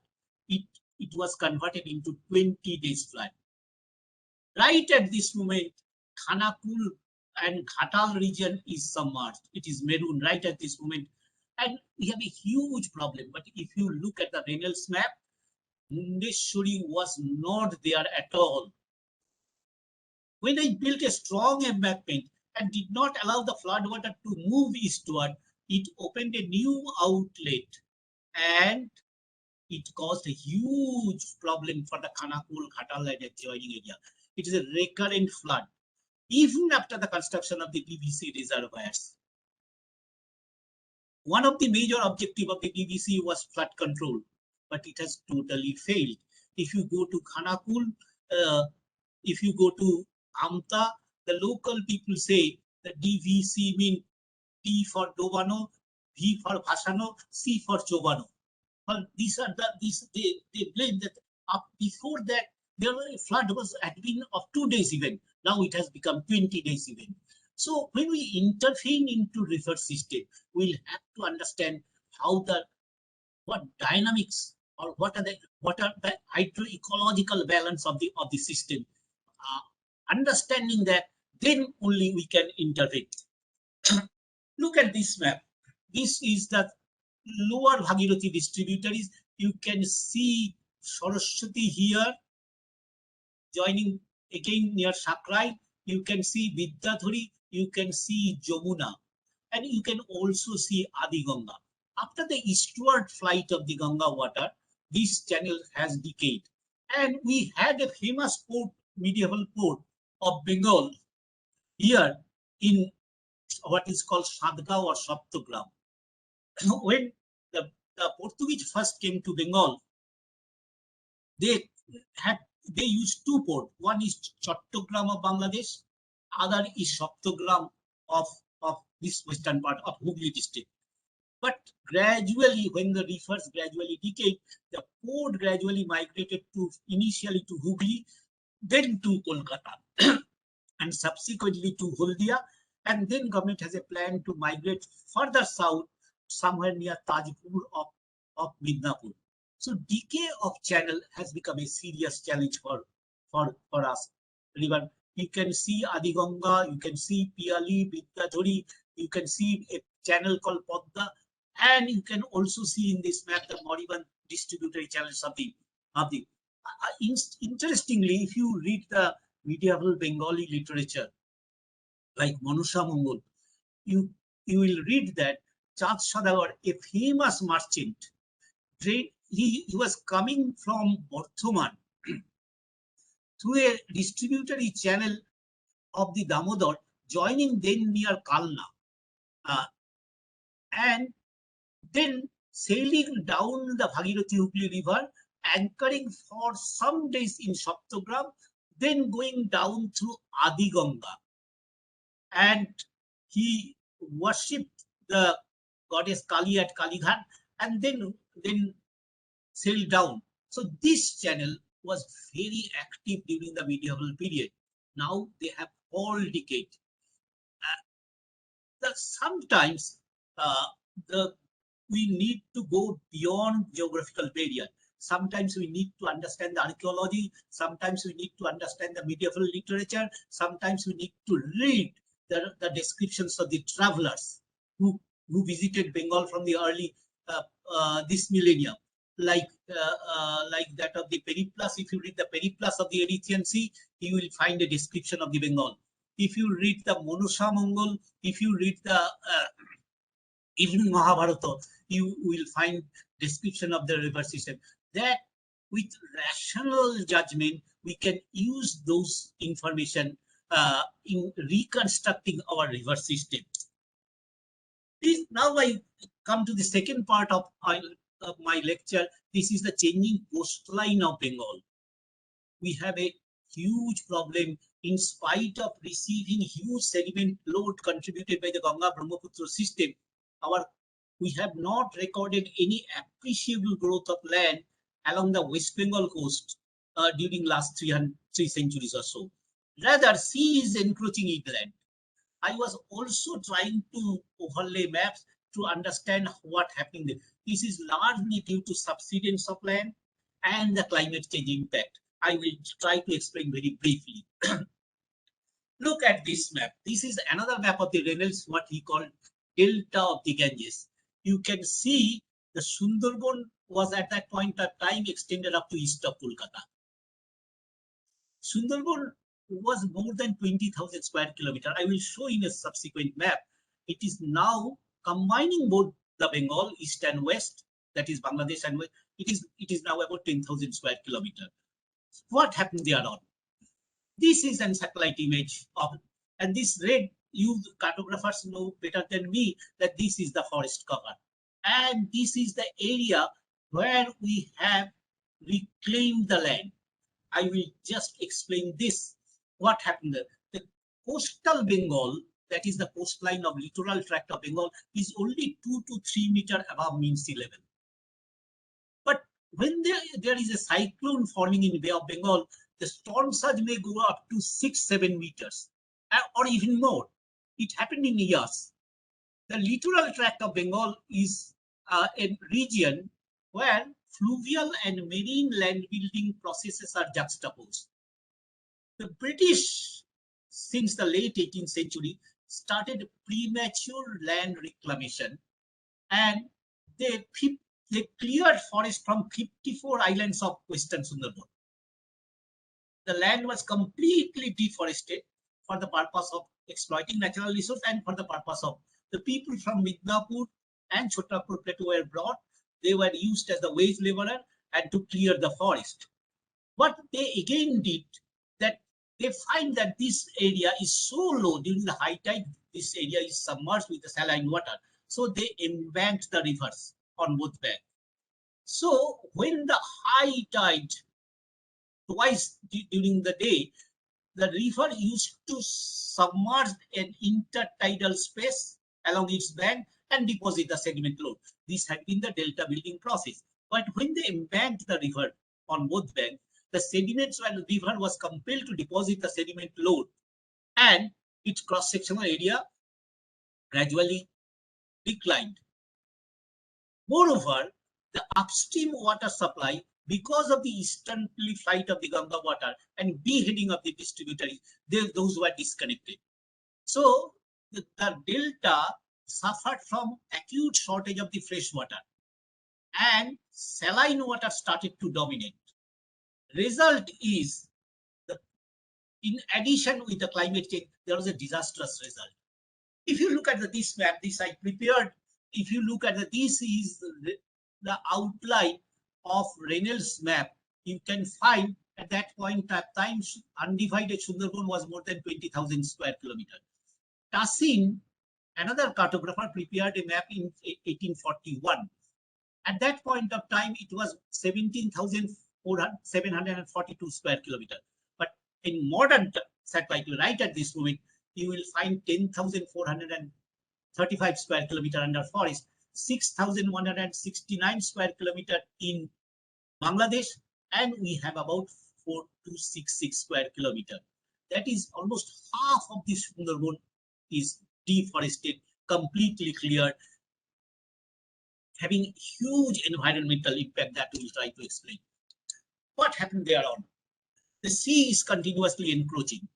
it was converted into 20 days flood. Right at this moment, Khanakul and Ghatal region is submerged. It is maroon right at this moment. And we have a huge problem. But if you look at the Reynolds map, Mundeshwari was not there at all. When I built a strong embankment and did not allow the floodwater to move eastward, it opened a new outlet and it caused a huge problem for the Khanakul, Ghatal and adjoining area. It is a recurrent flood, even after the construction of the PVC reservoirs. One of the major objectives of the PVC was flood control, but it has totally failed. If you go to Khanakul, if you go to Amta, the local people say that DVC means T for Dobano, V for Bhasano, C for Chobano. Well, they blame that before that there was a flood had been of 2 days event. Now it has become 20 days event. So when we intervene into river system, we'll have to understand what dynamics or what are the hydroecological balance of the system. Understanding that, then only we can intervene. Look at this map. This is the lower Bhagirathi distributaries. You can see Saraswati here, joining again near Sakrai. You can see Vidyadhari. You can see Jamuna. And you can also see Adi Ganga. After the eastward flight of the Ganga water, this channel has decayed. And we had a famous port, medieval port, of Bengal here in what is called Sadgaon or Saptagram. When the Portuguese first came to Bengal, they they used two ports. One is Chattogram of Bangladesh, other is Saptagram of this western part of Hooghly district. But gradually, when the rivers gradually decayed, the port gradually migrated to initially to Hooghly, then to Kolkata, and subsequently to Haldia, and then government has a plan to migrate further south, somewhere near Tajpur of Midnapur. So decay of channel has become a serious challenge for us. River, you can see Adi Ganga, you can see Piali, Vidyadhari, you can see a channel called Podda, and you can also see in this map the Moribund distributary channels of the interestingly, if you read the medieval Bengali literature like Manusha Mongol, you will read that Chand Sadagar, a famous merchant, he was coming from Bardhaman through a distributary channel of the Damodar, joining then near Kalna, and then sailing down the Bhagirathi Hooghly River, anchoring for some days in Saptagram, then going down through Adi Ganga. And he worshipped the goddess Kali at Kalighat, and then sailed down. So this channel was very active during the medieval period. Now they have all decayed. Sometimes we need to go beyond geographical barrier. Sometimes we need to understand the archaeology. Sometimes we need to understand the medieval literature. Sometimes we need to read the descriptions of the travelers who visited Bengal from the early this millennium, like that of the Periplus. If you read the Periplus of the Erythraean Sea, you will find a description of the Bengal. If you read the Manusha Mongol, if you read the even Mahabharata, you will find description of the river system. That with rational judgment, we can use those information in reconstructing our river system. Now I come to the second part of my lecture. This is the changing coastline of Bengal. We have a huge problem in spite of receiving huge sediment load contributed by the Ganga Brahmaputra system. We have not recorded any appreciable growth of land along the West Bengal coast during last 3 centuries or so. Rather, sea is encroaching inland. I was also trying to overlay maps to understand what happening there. This is largely due to subsidence of land and the climate change impact. I will try to explain very briefly. Look at this map. This is another map of the Reynolds, what he called Delta of the Ganges. You can see the Sundarban was at that point of time extended up to east of Kolkata. Sundarban was more than 20,000 square kilometers. I will show in a subsequent map. It is now combining both the Bengal, east and west, that is Bangladesh and west. It is now about 10,000 square kilometers. What happened there on? This is a satellite image of, and this red, you cartographers know better than me that this is the forest cover. And this is the area where we have reclaimed the land. I will just explain this. What happened there? The coastal Bengal, that is the coastline of littoral tract of Bengal, is only 2 to 3 meters above mean sea level. But when there is a cyclone forming in Bay of Bengal, the storm surge may go up to 6-7 meters or even more. It happened in years. The littoral tract of Bengal is a region where fluvial and marine land building processes are juxtaposed. The British, since the late 18th century, started premature land reclamation, and they cleared forest from 54 islands of Western Sundarban. The land was completely deforested for the purpose of exploiting natural resources and for the purpose of the people from Midnapur and Chotapur Plateau were brought. They were used as the wage laborer and to clear the forest. What they again did, that they find that this area is so low during the high tide, this area is submerged with the saline water. So they embanked the rivers on both banks. So when the high tide twice during the day, the river used to submerge an intertidal space along its bank and deposit the sediment load. This had been the delta building process. But when they embanked the river on both banks, the sediments when the river was compelled to deposit the sediment load, and its cross-sectional area gradually declined. Moreover, the upstream water supply, because of the easterly flight of the Ganga water and beheading of the distributaries, those were disconnected. So the delta suffered from acute shortage of the fresh water, and saline water started to dominate. Result is, in addition with the climate change, there was a disastrous result. If you look at this map, this I prepared. If you look at this is the outline of Reynolds map. You can find at that point of time, undivided Sundarban was more than 20,000 square kilometers. Tassin, another cartographer, prepared a map in 1841. At that point of time, it was 17,742 square kilometers. But in modern satellite, right at this moment, you will find 10,435 square kilometers under forest, 6,169 square kilometers in Bangladesh, and we have about 4,266 square kilometers. That is almost half of this Sundarban is deforested, completely cleared, having huge environmental impact that we will try to explain. What happened there on? The sea is continuously encroaching.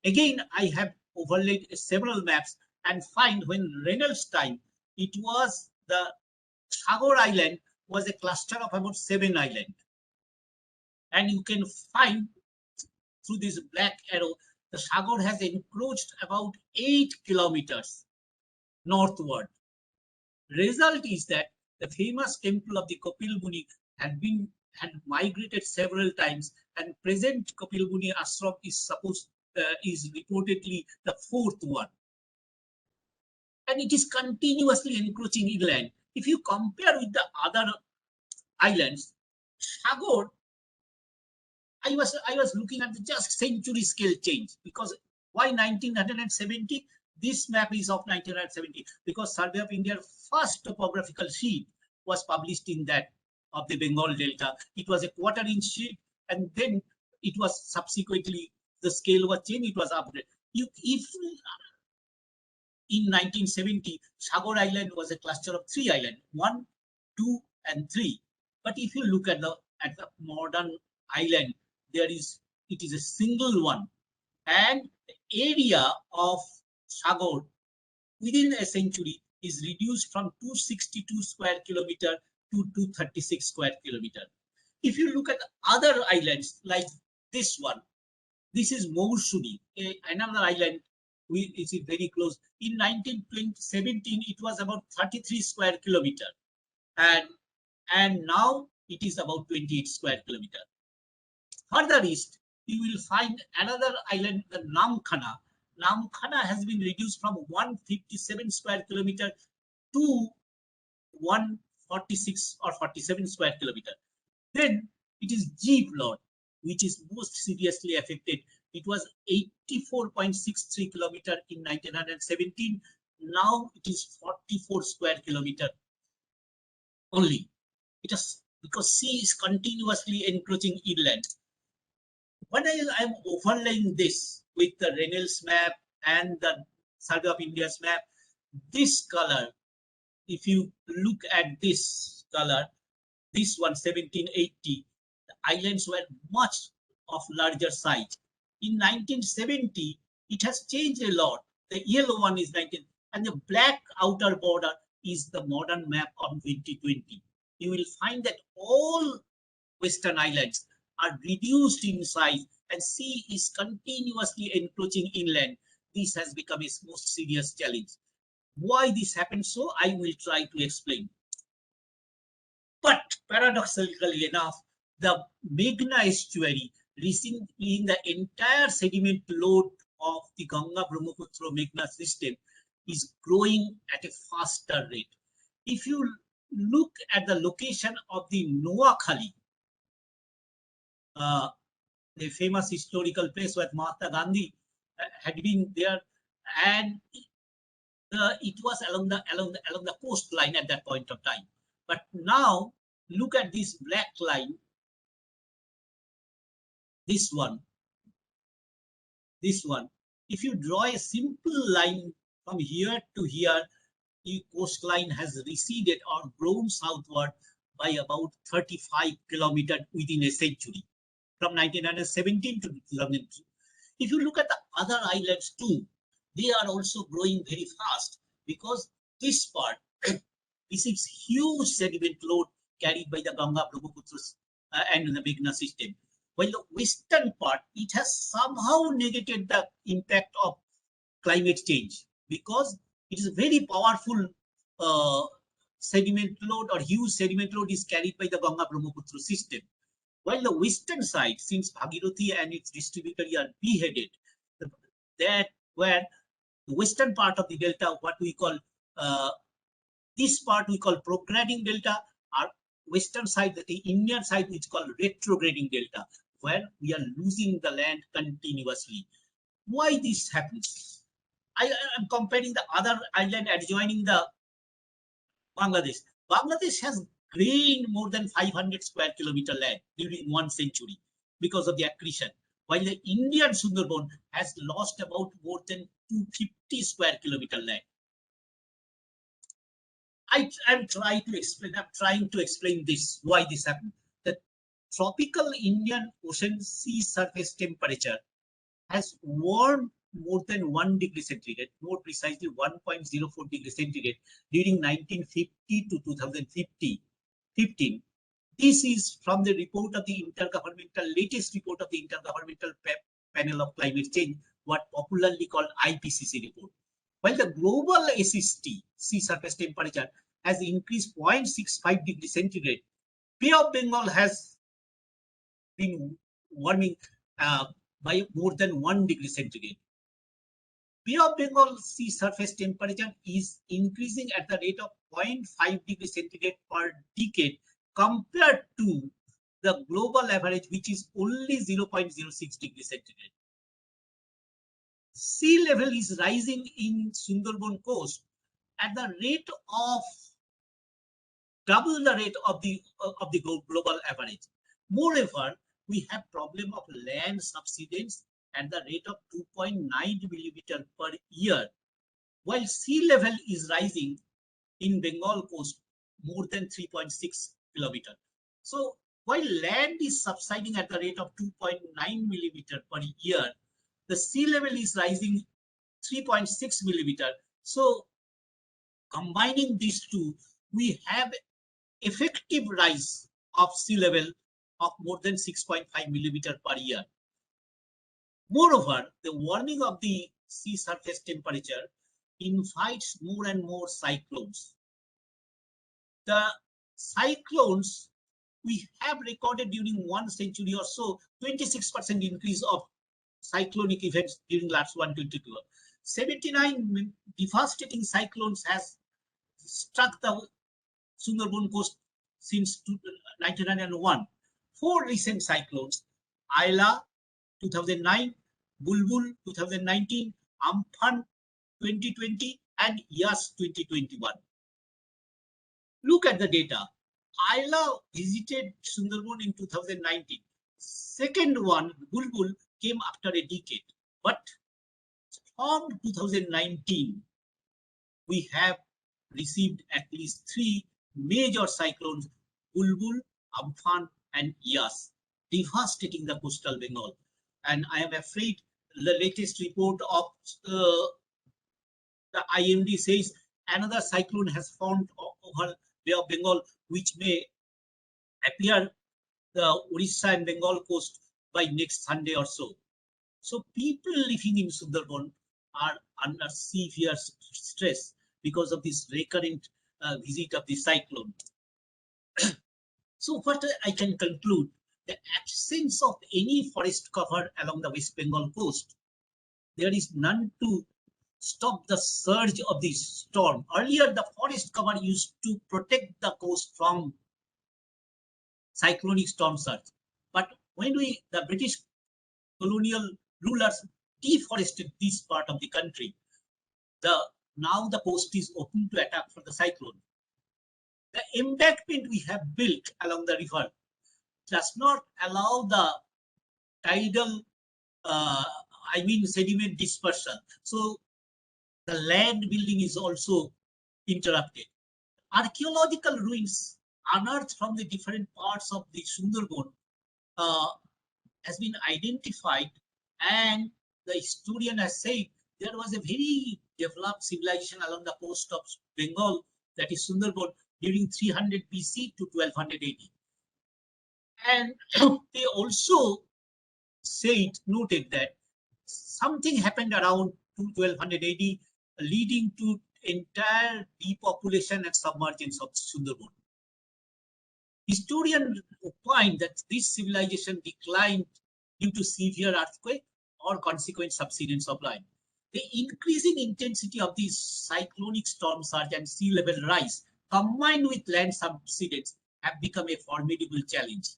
Again, I have overlaid several maps and find when Reynolds time, it was the Sagar Island was a cluster of about 7 islands. And you can find through this black arrow, the Sagar has encroached about 8 kilometers northward. Result is that the famous temple of the Kapil Muni had migrated several times, and present Kapil Muni ashram is reportedly the 4th one. And it is continuously encroaching inland. If you compare with the other islands, Sagar, I was looking at the just century scale change, because why 1970? This map is of 1970 because Survey of India first topographical sheet was published in that of the Bengal Delta. It was a quarter-inch sheet, and then it was subsequently the scale was changed. It was upgraded. If in 1970, Sagar Island was a cluster of 3 islands, 1, 2, and 3. But if you look at the modern island, it is a single one, and the area of Sagar within a century is reduced from 262 square kilometer to 236 square kilometer. If you look at other islands like this one, this is Mousuni, another island. It's very close. In 1917, it was about 33 square kilometer, and now it is about 28 square kilometer. Further east, you will find another island, the Namkhana. Namkhana has been reduced from 157 square kilometer to 146 or 47 square kilometer. Then it is Jeevlot, which is most seriously affected. It was 84.63 kilometer in 1917. Now it is 44 square kilometer only. It is because sea is continuously encroaching inland. When I am overlaying this with the Reynolds map and the Survey of India's map, this color, if you look at this color, this one 1780, the islands were much of larger size. In 1970, it has changed a lot. The yellow one is 19, and the black outer border is the modern map of 2020. You will find that all Western islands are reduced in size, and sea is continuously encroaching inland. This has become a most serious challenge. Why this happens so, I will try to explain. But paradoxically enough, the Meghna estuary recently the entire sediment load of the Ganga Brahmaputra Meghna system is growing at a faster rate. If you look at the location of the Noakhali, the famous historical place where Mahatma Gandhi had been there, and it was along the coastline at that point of time. But now look at this black line, this one. If you draw a simple line from here to here, the coastline has receded or grown southward by about 35 kilometers within a century, from 1917 to 2002. If you look at the other islands too, they are also growing very fast, because this part receives huge sediment load carried by the Ganga, Brahmaputra and the Meghna system. While the western part, it has somehow negated the impact of climate change, because it is a very powerful sediment load or huge sediment load is carried by the Ganga Brahmaputra system. While the western side, since Bhagirathi and its distributary are beheaded, that where the western part of the delta, what we call this part we call prograding delta, our western side, the Indian side, which is called retrograding delta, where we are losing the land continuously. Why this happens? I am comparing the other island adjoining the Bangladesh. Bangladesh has gained more than 500 square kilometer land during 1 century because of the accretion, while the Indian Sundarban has lost about more than 250 square kilometer land. I'm trying to explain this, why this happened. The tropical Indian Ocean sea surface temperature has warmed more than 1 degree centigrade, more precisely 1.04 degree centigrade during 1950 to 2015. This is from the report of the latest report of the Intergovernmental Panel of Climate Change, what popularly called IPCC report. While the global SST, sea surface temperature, has increased 0.65 degree centigrade, Bay of Bengal has been warming by more than 1 degree centigrade. Bay of Bengal sea surface temperature is increasing at the rate of 0.5 degree centigrade per decade compared to the global average, which is only 0.06 degree centigrade. Sea level is rising in Sundarban coast at the rate of double the rate of the global average. Moreover, we have problem of land subsidence at the rate of 2.9 millimeter per year, while sea level is rising in Bengal coast more than 3.6 kilometer. So while land is subsiding at the rate of 2.9 millimeter per year, the sea level is rising 3.6 millimeter. So combining these two, we have effective rise of sea level of more than 6.5 millimeter per year. Moreover, the warming of the sea surface temperature invites more and more cyclones. The cyclones we have recorded during 1 century or so, 26% increase of cyclonic events during last 122 years. 79 devastating cyclones has struck the Sundarban coast since 1901. 4 recent cyclones, Ayla 2009, Bulbul 2019, Amphan 2020, and Yas 2021. Look at the data. Ayla visited Sundarban in 2019. Second one, Bulbul, came after a decade. But from 2019, we have received at least 3 major cyclones, Bulbul, Amphan, and Yas, devastating the coastal Bengal. And I am afraid the latest report of the IMD says another cyclone has formed over Bay of Bengal, which may appear the Orissa and Bengal coast by next Sunday or so. So people living in Sundarban are under severe stress because of this recurrent visit of the cyclone. So what I can conclude the absence of any forest cover along the West Bengal coast. There is none to stop the surge of this storm. Earlier, the forest cover used to protect the coast from cyclonic storm surge. But when the British colonial rulers deforested this part of the country, now the coast is open to attack for the cyclone. The embankment we have built along the river does not allow the tidal, sediment dispersion. So the land building is also interrupted. Archaeological ruins unearthed from the different parts of the Sundarban has been identified, and the historian has said there was a very developed civilization along the coast of Bengal, that is Sundarban, during 300 BC to 1200 AD. And they also noted that something happened around 1200 AD, leading to entire depopulation and submergence of Sundarban. Historians opine that this civilization declined due to severe earthquake or consequent subsidence of land. The increasing intensity of these cyclonic storm surge and sea level rise, combined with land subsidence, have become a formidable challenge.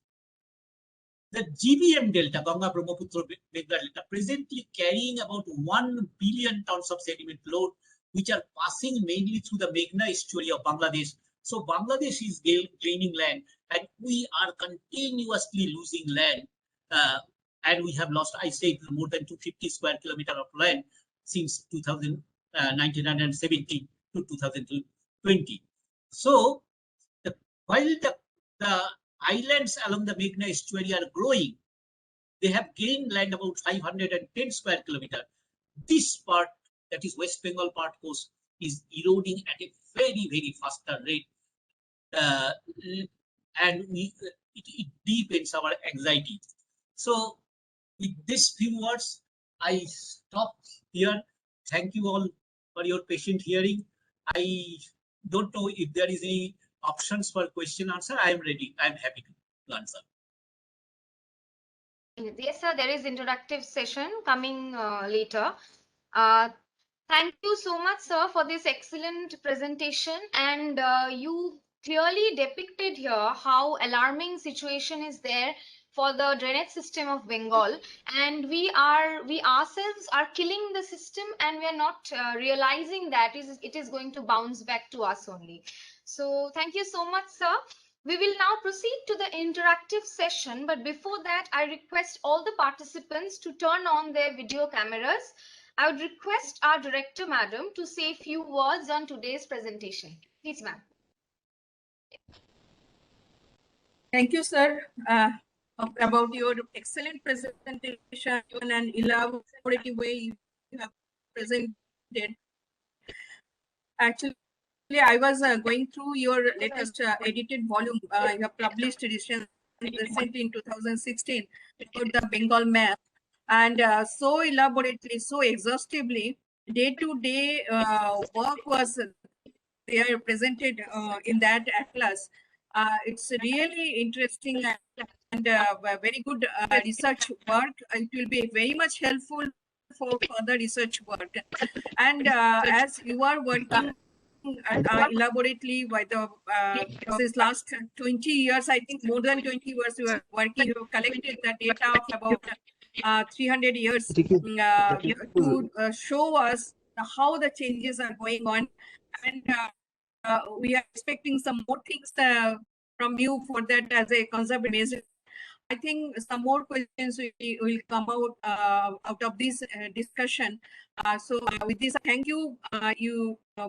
The GBM Delta, Ganga Brahmaputra Bengal Delta, presently carrying about 1 billion tons of sediment load, which are passing mainly through the Meghna estuary of Bangladesh. So Bangladesh is gaining land, and we are continuously losing land. And we have lost, I say, more than 250 square kilometers of land since 1970 to 2020. So while the islands along the Meghna estuary are growing, they have gained land about 510 square kilometers. This part, that is West Bengal part coast, is eroding at a very, very faster rate. And it deepens our anxiety. So with these few words, I stop here. Thank you all for your patient hearing. I don't know if there is any options for question answer. I am ready. I am happy to answer. Yes, sir. There is interactive session coming later. Thank you so much, sir, for this excellent presentation. And you clearly depicted here how alarming situation is there for the drainage system of Bengal, and we ourselves are killing the system, and we are not realizing that it is going to bounce back to us only. So thank you so much, sir. We will now proceed to the interactive session, but before that, I request all the participants to turn on their video cameras. I would request our director, madam, to say a few words on today's presentation. Please, ma'am. Thank you, sir, about your excellent presentation and elaborative way you have presented. Actually, I was going through your latest edited volume you have published recently in 2016 about the Bengal map, and so elaborately, so exhaustively, day-to-day work was there presented in that atlas. It's really interesting and very good research work. It will be very much helpful for further research work. And as you are working elaborately by the since last 20 years, I think more than 20 years you are working, you have collected the data of about 300 years to show us how the changes are going on. And we are expecting some more things from you for that as a conservative measure. I think some more questions will come out of this discussion. So with this, thank you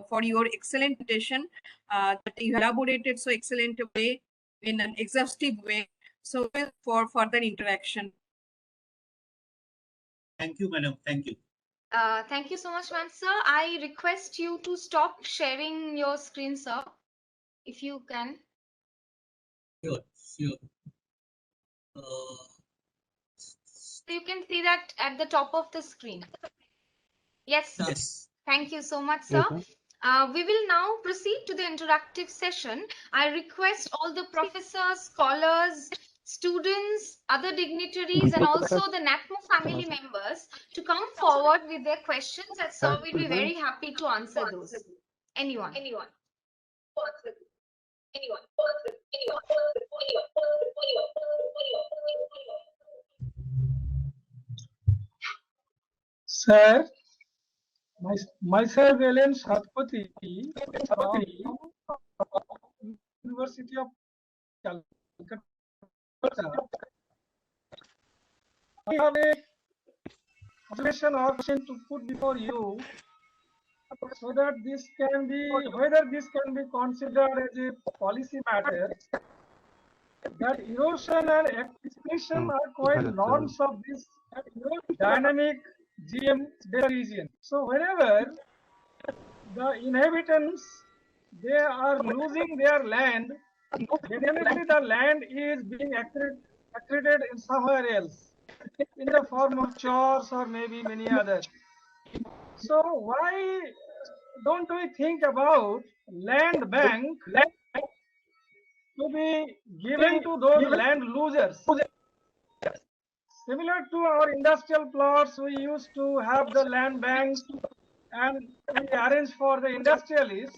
for your excellent presentation that you elaborated so excellent way in an exhaustive way. So for further interaction. Thank you, madam. Thank you. Thank you so much, ma'am. Sir, I request you to stop sharing your screen, sir, if you can. Sure. You can see that at the top of the screen. Yes, sir. Yes. Thank you so much, sir. We will now proceed to the interactive session. I request all the professors, scholars, students, other dignitaries, and also the NATMO family members to come forward with their questions, and sir will be very happy to answer those. Anyone? Sir, myself, Ellen Satpathy, from University of Calcutta. I have a observation or question to put before you, so that this can be, whether this can be considered as a policy matter, that erosion and extinction are quite norms of this dynamic GM data region. So whenever the inhabitants, they are losing their land, definitely the land is being accreted in somewhere else in the form of chores or maybe many others. So why don't we think about land bank to be given to those land losers? Similar to our industrial plots, we used to have the land banks and we arrange for the industrialists.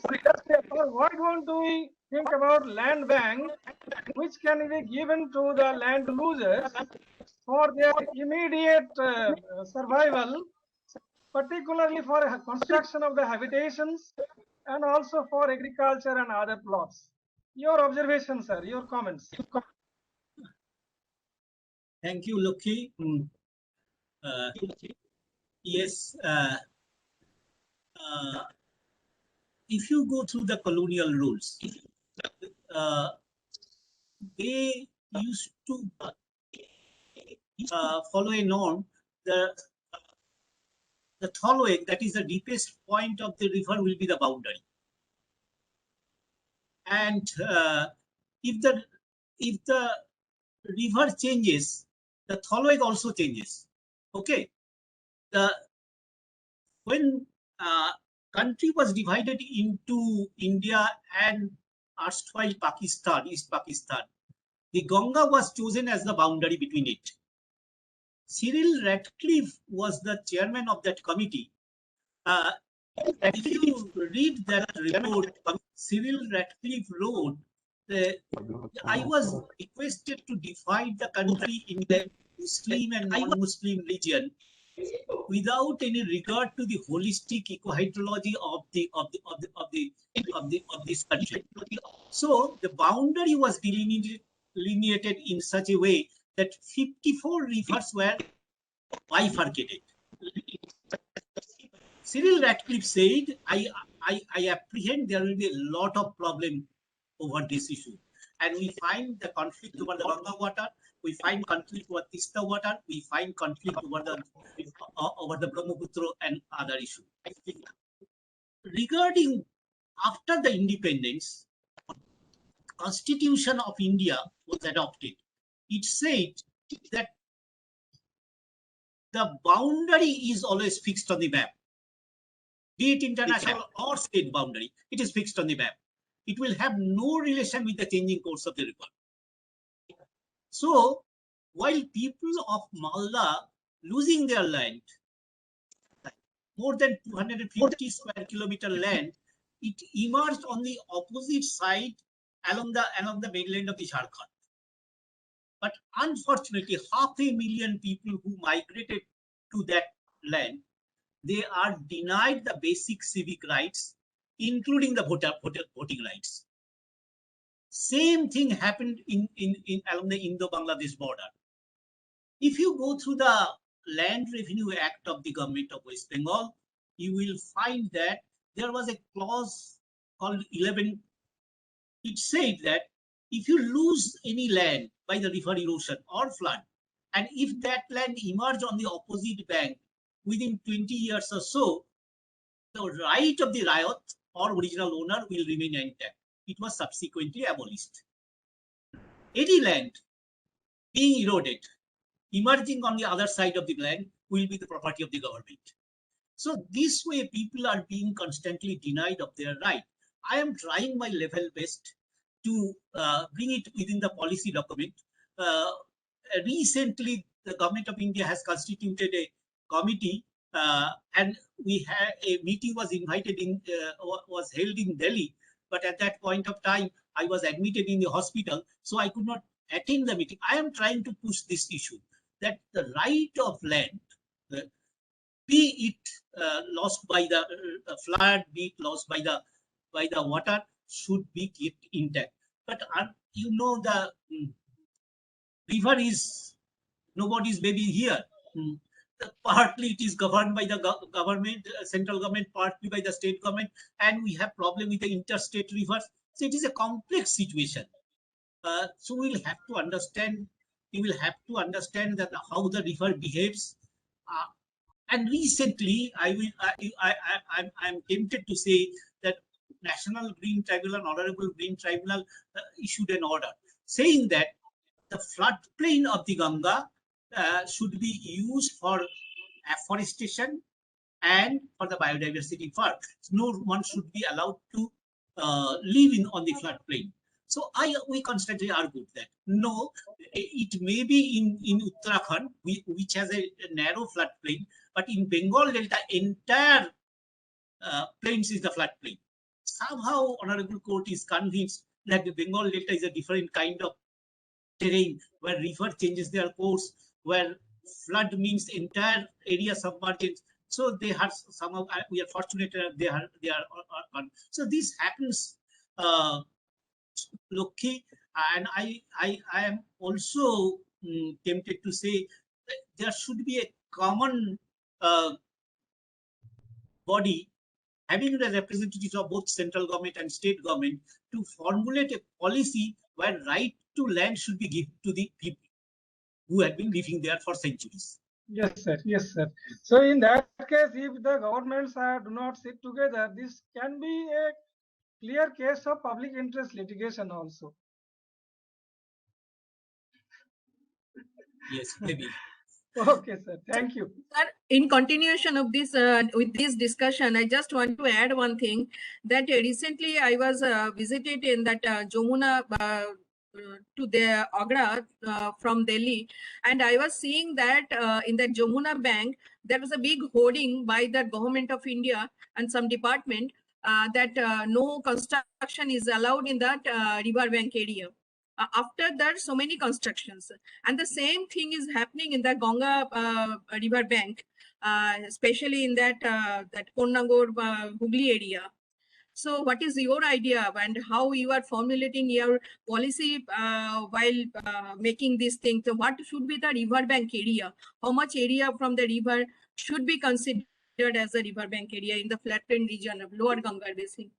Or why don't we think about land bank which can be given to the land losers for their immediate survival, particularly for construction of the habitations and also for agriculture and other plots? Your observations, sir, your comments. Thank you, Lokhi. Yes, if you go through the colonial rules, they used to follow a norm. The tholweg, that is the deepest point of the river, will be the boundary. And if the river changes, the tholweg also changes. Okay. When country was divided into India and erstwhile Pakistan, East Pakistan, the Ganga was chosen as the boundary between it. Cyril Ratcliffe was the chairman of that committee. If you read that report, Cyril Ratcliffe wrote that I was requested to divide the country in the Muslim and non-Muslim region without any regard to the holistic ecohydrology of this country. So the boundary was delineated in such a way that 54 rivers were bifurcated. Cyril Ratcliffe said, I apprehend there will be a lot of problem over this issue. And we find the conflict over the Ganga water, we find conflict over Tista water, we find conflict over the Brahmaputra and other issues. Regarding after the independence, Constitution of India was adopted. It said that the boundary is always fixed on the map, be it international or state boundary, it is fixed on the map. It will have no relation with the changing course of the river. So, while people of Malda losing their land, more than 250 square kilometer land, it emerged on the opposite side along the mainland of the Jharkhand. But unfortunately, 500,000 people who migrated to that land, they are denied the basic civic rights, including the voting rights. Same thing happened along the Indo-Bangladesh border. If you go through the Land Revenue Act of the government of West Bengal, you will find that there was a clause called 11. It said that if you lose any land by the river erosion or flood, and if that land emerge on the opposite bank within 20 years or so, the right of the riot or original owner will remain intact. It was subsequently abolished. Any land being eroded, emerging on the other side of the land, will be the property of the government. So this way, people are being constantly denied of their right. I am trying my level best to bring it within the policy document. uh, recently the government of India has constituted a committee, and we had a meeting was invited in was held in Delhi. But at that point of time, I was admitted in the hospital, so I could not attend the meeting. I am trying to push this issue that the right of land, uh, be it lost by the flood, be it lost by the water, should be kept intact. But the river is nobody's baby here. Mm. Partly it is governed by the government, central government, partly by the state government, and we have problem with the interstate rivers. So it is a complex situation. So we'll have to understand. You will have to understand that how the river behaves. Uh, and recently, I'm tempted to say that National Green Tribunal, Honorable Green Tribunal, issued an order saying that the floodplain of the Ganga should be used for afforestation and for the biodiversity park. No one should be allowed to live on the floodplain. So we constantly argued that no, it may be in Uttarakhand, which has a narrow floodplain, but in Bengal Delta, entire plains is the floodplain. Somehow, Honorable Court is convinced that the Bengal Delta is a different kind of terrain where river changes their course, where flood means entire area submerged. So they have somehow, we are fortunate they are on. So this happens, Lokhi, and I am also tempted to say that there should be a common body having the representatives of both central government and state government to formulate a policy where right to land should be given to the people who have been living there for centuries. Yes, sir. Yes, sir. So in that case, if the governments do not sit together, this can be a clear case of public interest litigation also. Yes, maybe. Okay, sir. Thank you. Sir, in continuation of this, with this discussion, I just want to add one thing that recently I was visited in that Jamuna to the Agra from Delhi, and I was seeing that in that Jamuna bank there was a big hoarding by the government of India and some department that no construction is allowed in that river bank area. After that, so many constructions, and the same thing is happening in the Ganga river bank, especially in that Konnagor Hooghly area. So what is your idea and how you are formulating your policy while making this thing? So what should be the river bank area? How much area from the river should be considered as a river bank area in the flatland region of Lower Ganga Basin?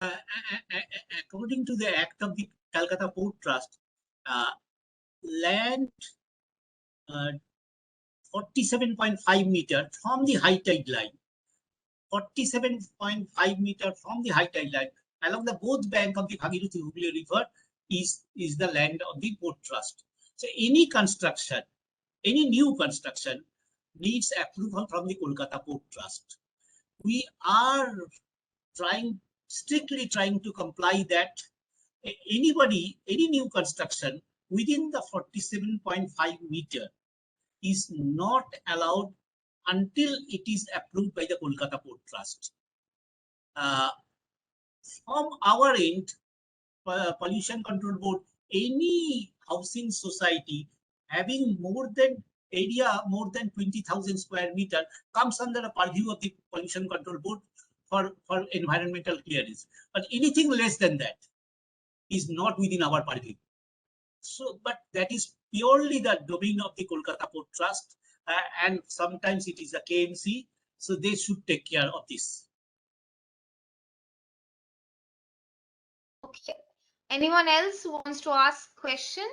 According to the Act of the Calcutta Port Trust, land 47.5 meter from the high tide line, 47.5 meter from the high tide line along the both bank of the Bhagirathi Hooghly River is the land of the Port Trust. So any construction, any new construction needs approval from the Kolkata Port Trust. We are strictly trying to comply that any new construction within the 47.5 meter is not allowed until it is approved by the Kolkata Port Trust. From our end, Pollution Control Board, any housing society having more than 20,000 square meter comes under the purview of the Pollution Control Board for environmental clearance. But anything less than that is not within our purview. So, but that is purely the domain of the Kolkata Port Trust, and sometimes it is the KMC. So they should take care of this. Okay. Anyone else who wants to ask question?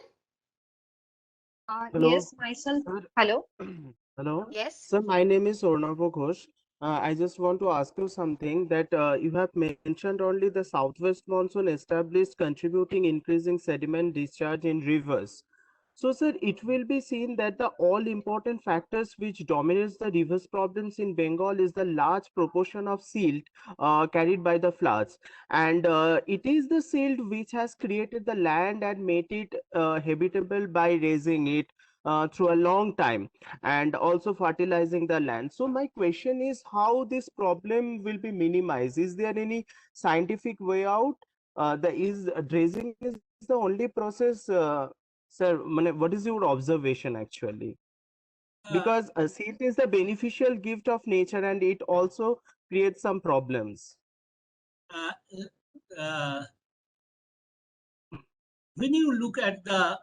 Hello. Yes, myself. Sir. Hello. Hello. Yes. Sir, my name is Sornava Ghosh. I just want to ask you something that you have mentioned only the southwest monsoon established contributing increasing sediment discharge in rivers. So, sir, it will be seen that the all important factors which dominates the rivers problems in Bengal is the large proportion of silt carried by the floods, and it is the silt which has created the land and made it habitable by raising it through a long time and also fertilizing the land. So my question is how this problem will be minimized? Is there any scientific way out? The is dredging is the only process, sir? What is your observation actually? Uh, Because silt is the beneficial gift of nature and it also creates some problems. uh, uh, when you look at the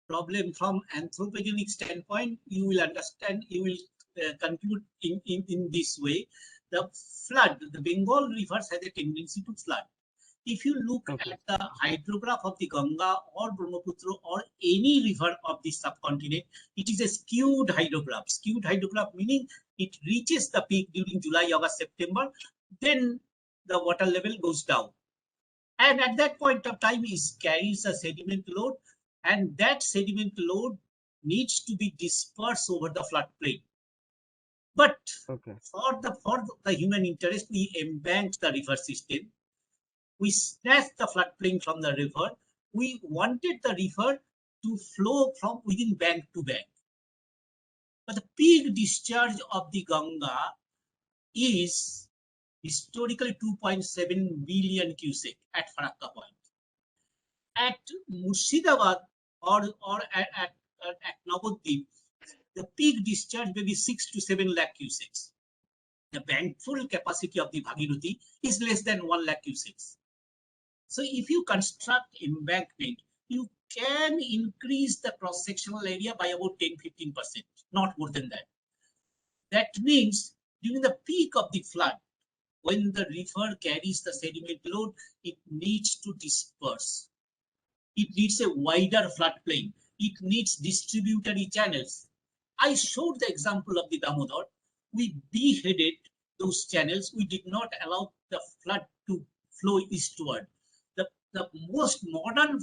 problem from anthropogenic standpoint, you will understand, you will conclude in this way. The flood, the Bengal rivers has a tendency to flood. If you look Okay. at the hydrograph of the Ganga or Brahmaputra or any river of the subcontinent, it is a skewed hydrograph. Skewed hydrograph meaning it reaches the peak during July, August, September, then the water level goes down. And at that point of time, it carries a sediment load, and that sediment load needs to be dispersed over the floodplain. But Okay. for the human interest, we embanked the river system. We snatched the floodplain from the river. We wanted the river to flow from within bank to bank. But the peak discharge of the Ganga is historically 2.7 billion cubic at Farakka point. At Murshidabad or at Navadvip, the peak discharge may be 6 to 7 lakh cubics. The bankful capacity of the Bhagirathi is less than 1 lakh cubics. So if you construct embankment, you can increase the cross-sectional area by about 10-15%, not more than that. That means during the peak of the flood, when the river carries the sediment load, it needs to disperse. It needs a wider floodplain. It needs distributary channels. I showed the example of the Damodar. We beheaded those channels. We did not allow the flood to flow eastward. The most modern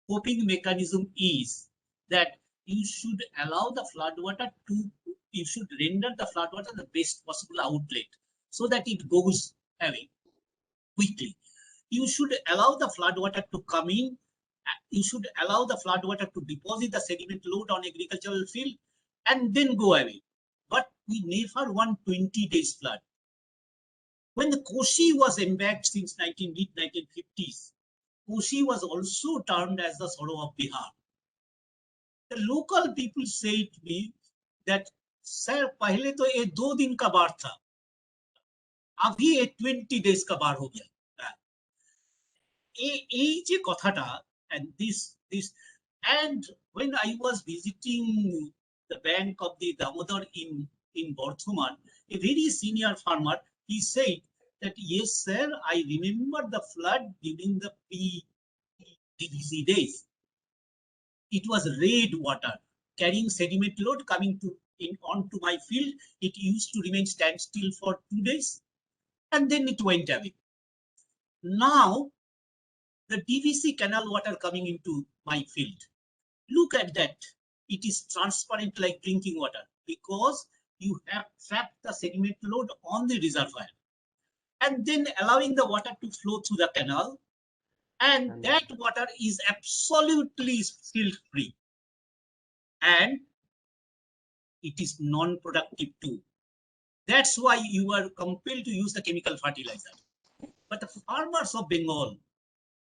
coping mechanism is that you should allow the floodwater you should render the floodwater the best possible outlet so that it goes away quickly. You should allow the floodwater to come in. You should allow the floodwater to deposit the sediment load on agricultural field and then go away. But we never want 20 days flood. When the Koshi was embanked since mid-1950s, Koshi was also termed as the sorrow of Bihar. The local people said to me that, "Sir, पहले तो ये 2 दिन का बाढ़ था, अभी ये 20 days का बाढ़ हो गया." এই যে কথাটা, and this and when I was visiting the bank of the Damodar in Bardhaman, a very senior farmer, he said that, "Yes, sir, I remember the flood during the pre-DVC days. It was red water carrying sediment load coming onto my field. It used to remain standstill for 2 days, and then it went away. Now the DVC canal water coming into my field, look at that. It is transparent like drinking water because you have trapped the sediment load on the reservoir and then allowing the water to flow through the canal, and that water is absolutely silt free and it is non-productive too. That's why you are compelled to use the chemical fertilizer. But the farmers of Bengal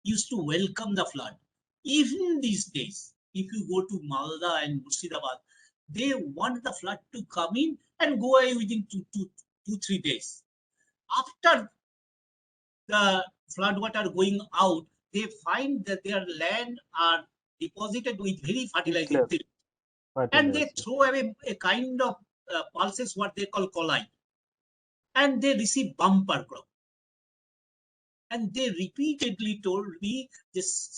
used to welcome the flood. Even these days, if you go to Malda and Murshidabad, they want the flood to come in and go away within 3 days. After the flood water going out, they find that their land are deposited with very fertilizing things. And they throw away a kind of pulses, what they call KALYAN, and they receive bumper crop. And they repeatedly told me,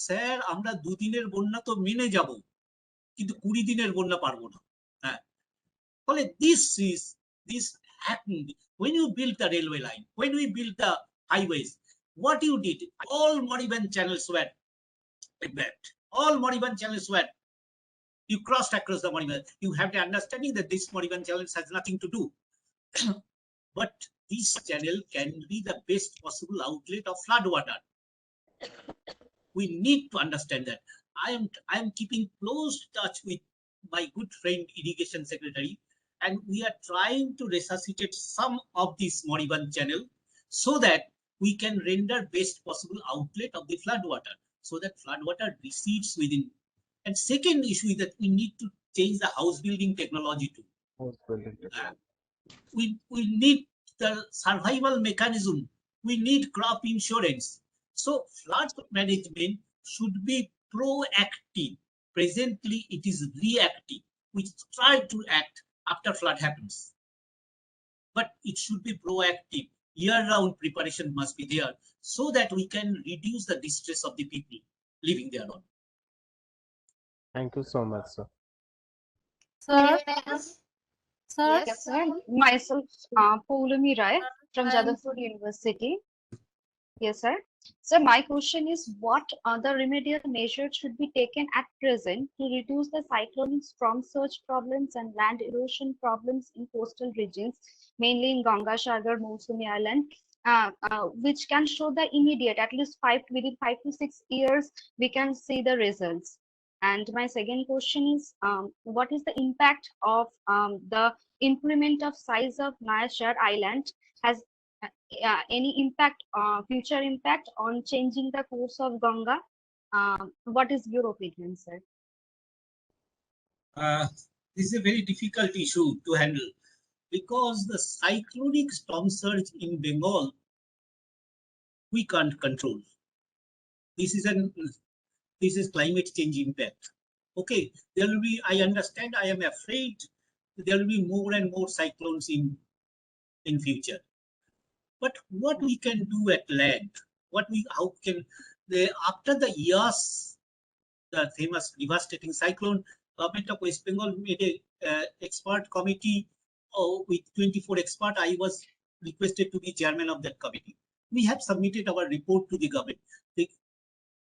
"Sir, আমরা 2 দিনের বন্যা তো মেনে যাব, কিন্তু 20 দিনের বন্যা পারবো না." হ্যাঁ, ফলে this happened when you built the railway line, when we built the highways. What you did, all Moriband channels were impact. All moribund channels were, you crossed across the moribund. You have the understanding that this moribund channel has nothing to do. But this channel can be the best possible outlet of flood water. We need to understand that. I am keeping close touch with my good friend irrigation secretary, and we are trying to resuscitate some of this moribund channel so that we can render best possible outlet of the flood water, so that flood water recedes within. And second issue is that we need to change the house building technology too. We need the survival mechanism. We need crop insurance. So flood management should be proactive. Presently, it is reactive. We try to act after flood happens. But it should be proactive. Year-round preparation must be there so that we can reduce the distress of the people living there on. Thank you so much, sir. Sir, Anyone else? sir, Yes. sir, myself, Poulami Rai from Jadavpur University. Yes, sir. So my question is, what other remedial measures should be taken at present to reduce the cyclonic storm surge problems and land erosion problems in coastal regions, mainly in Ganga Sagar, Monsuni Island, which can show the immediate, at least within 5 to 6 years, we can see the results. And my second question is, what is the impact of the increment of size of Nayashar Island? Has any impact, future impact on changing the course of Ganga? What is your opinion, sir? This is a very difficult issue to handle because the cyclonic storm surge in Bengal, we can't control. This is climate change impact. Okay, there will be, I understand, I am afraid there will be more and more cyclones in future. But what we can do at land, after the years, the famous devastating cyclone, Government of West Bengal made a expert committee with 24 experts. I was requested to be chairman of that committee. We have submitted our report to the government.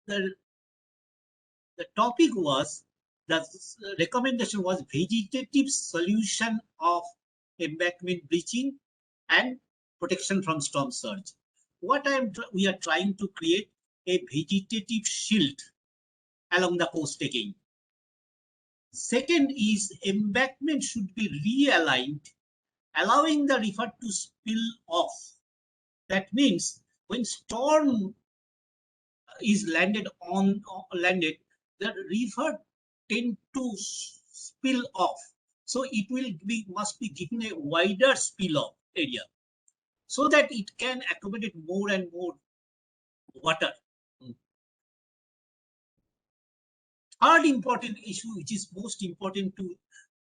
The topic was, the recommendation was vegetative solution of embankment breaching and protection from storm surge. We are trying to create a vegetative shield along the coast again. Second is, embankment should be realigned, allowing the river to spill off. That means when storm is landed, the river tend to spill off. So it must be given a wider spill off area so that it can accommodate more and more water. Third important issue, which is most important to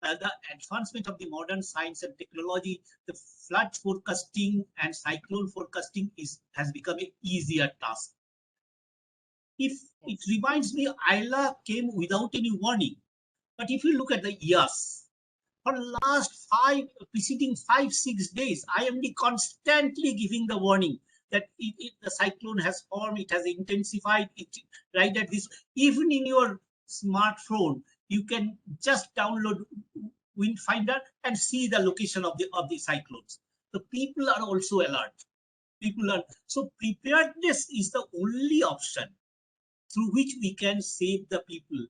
the advancement of the modern science and technology, the flood forecasting and cyclone forecasting has become an easier task. If it reminds me, Ayla came without any warning. But if you look at the years, for the last preceding 5-6 days, IMD constantly giving the warning that the cyclone has formed, it has intensified, right at this. Even in your smartphone, you can just download Wind Finder and see the location of the cyclones. The people are also alert. So preparedness is the only option through which we can save the people.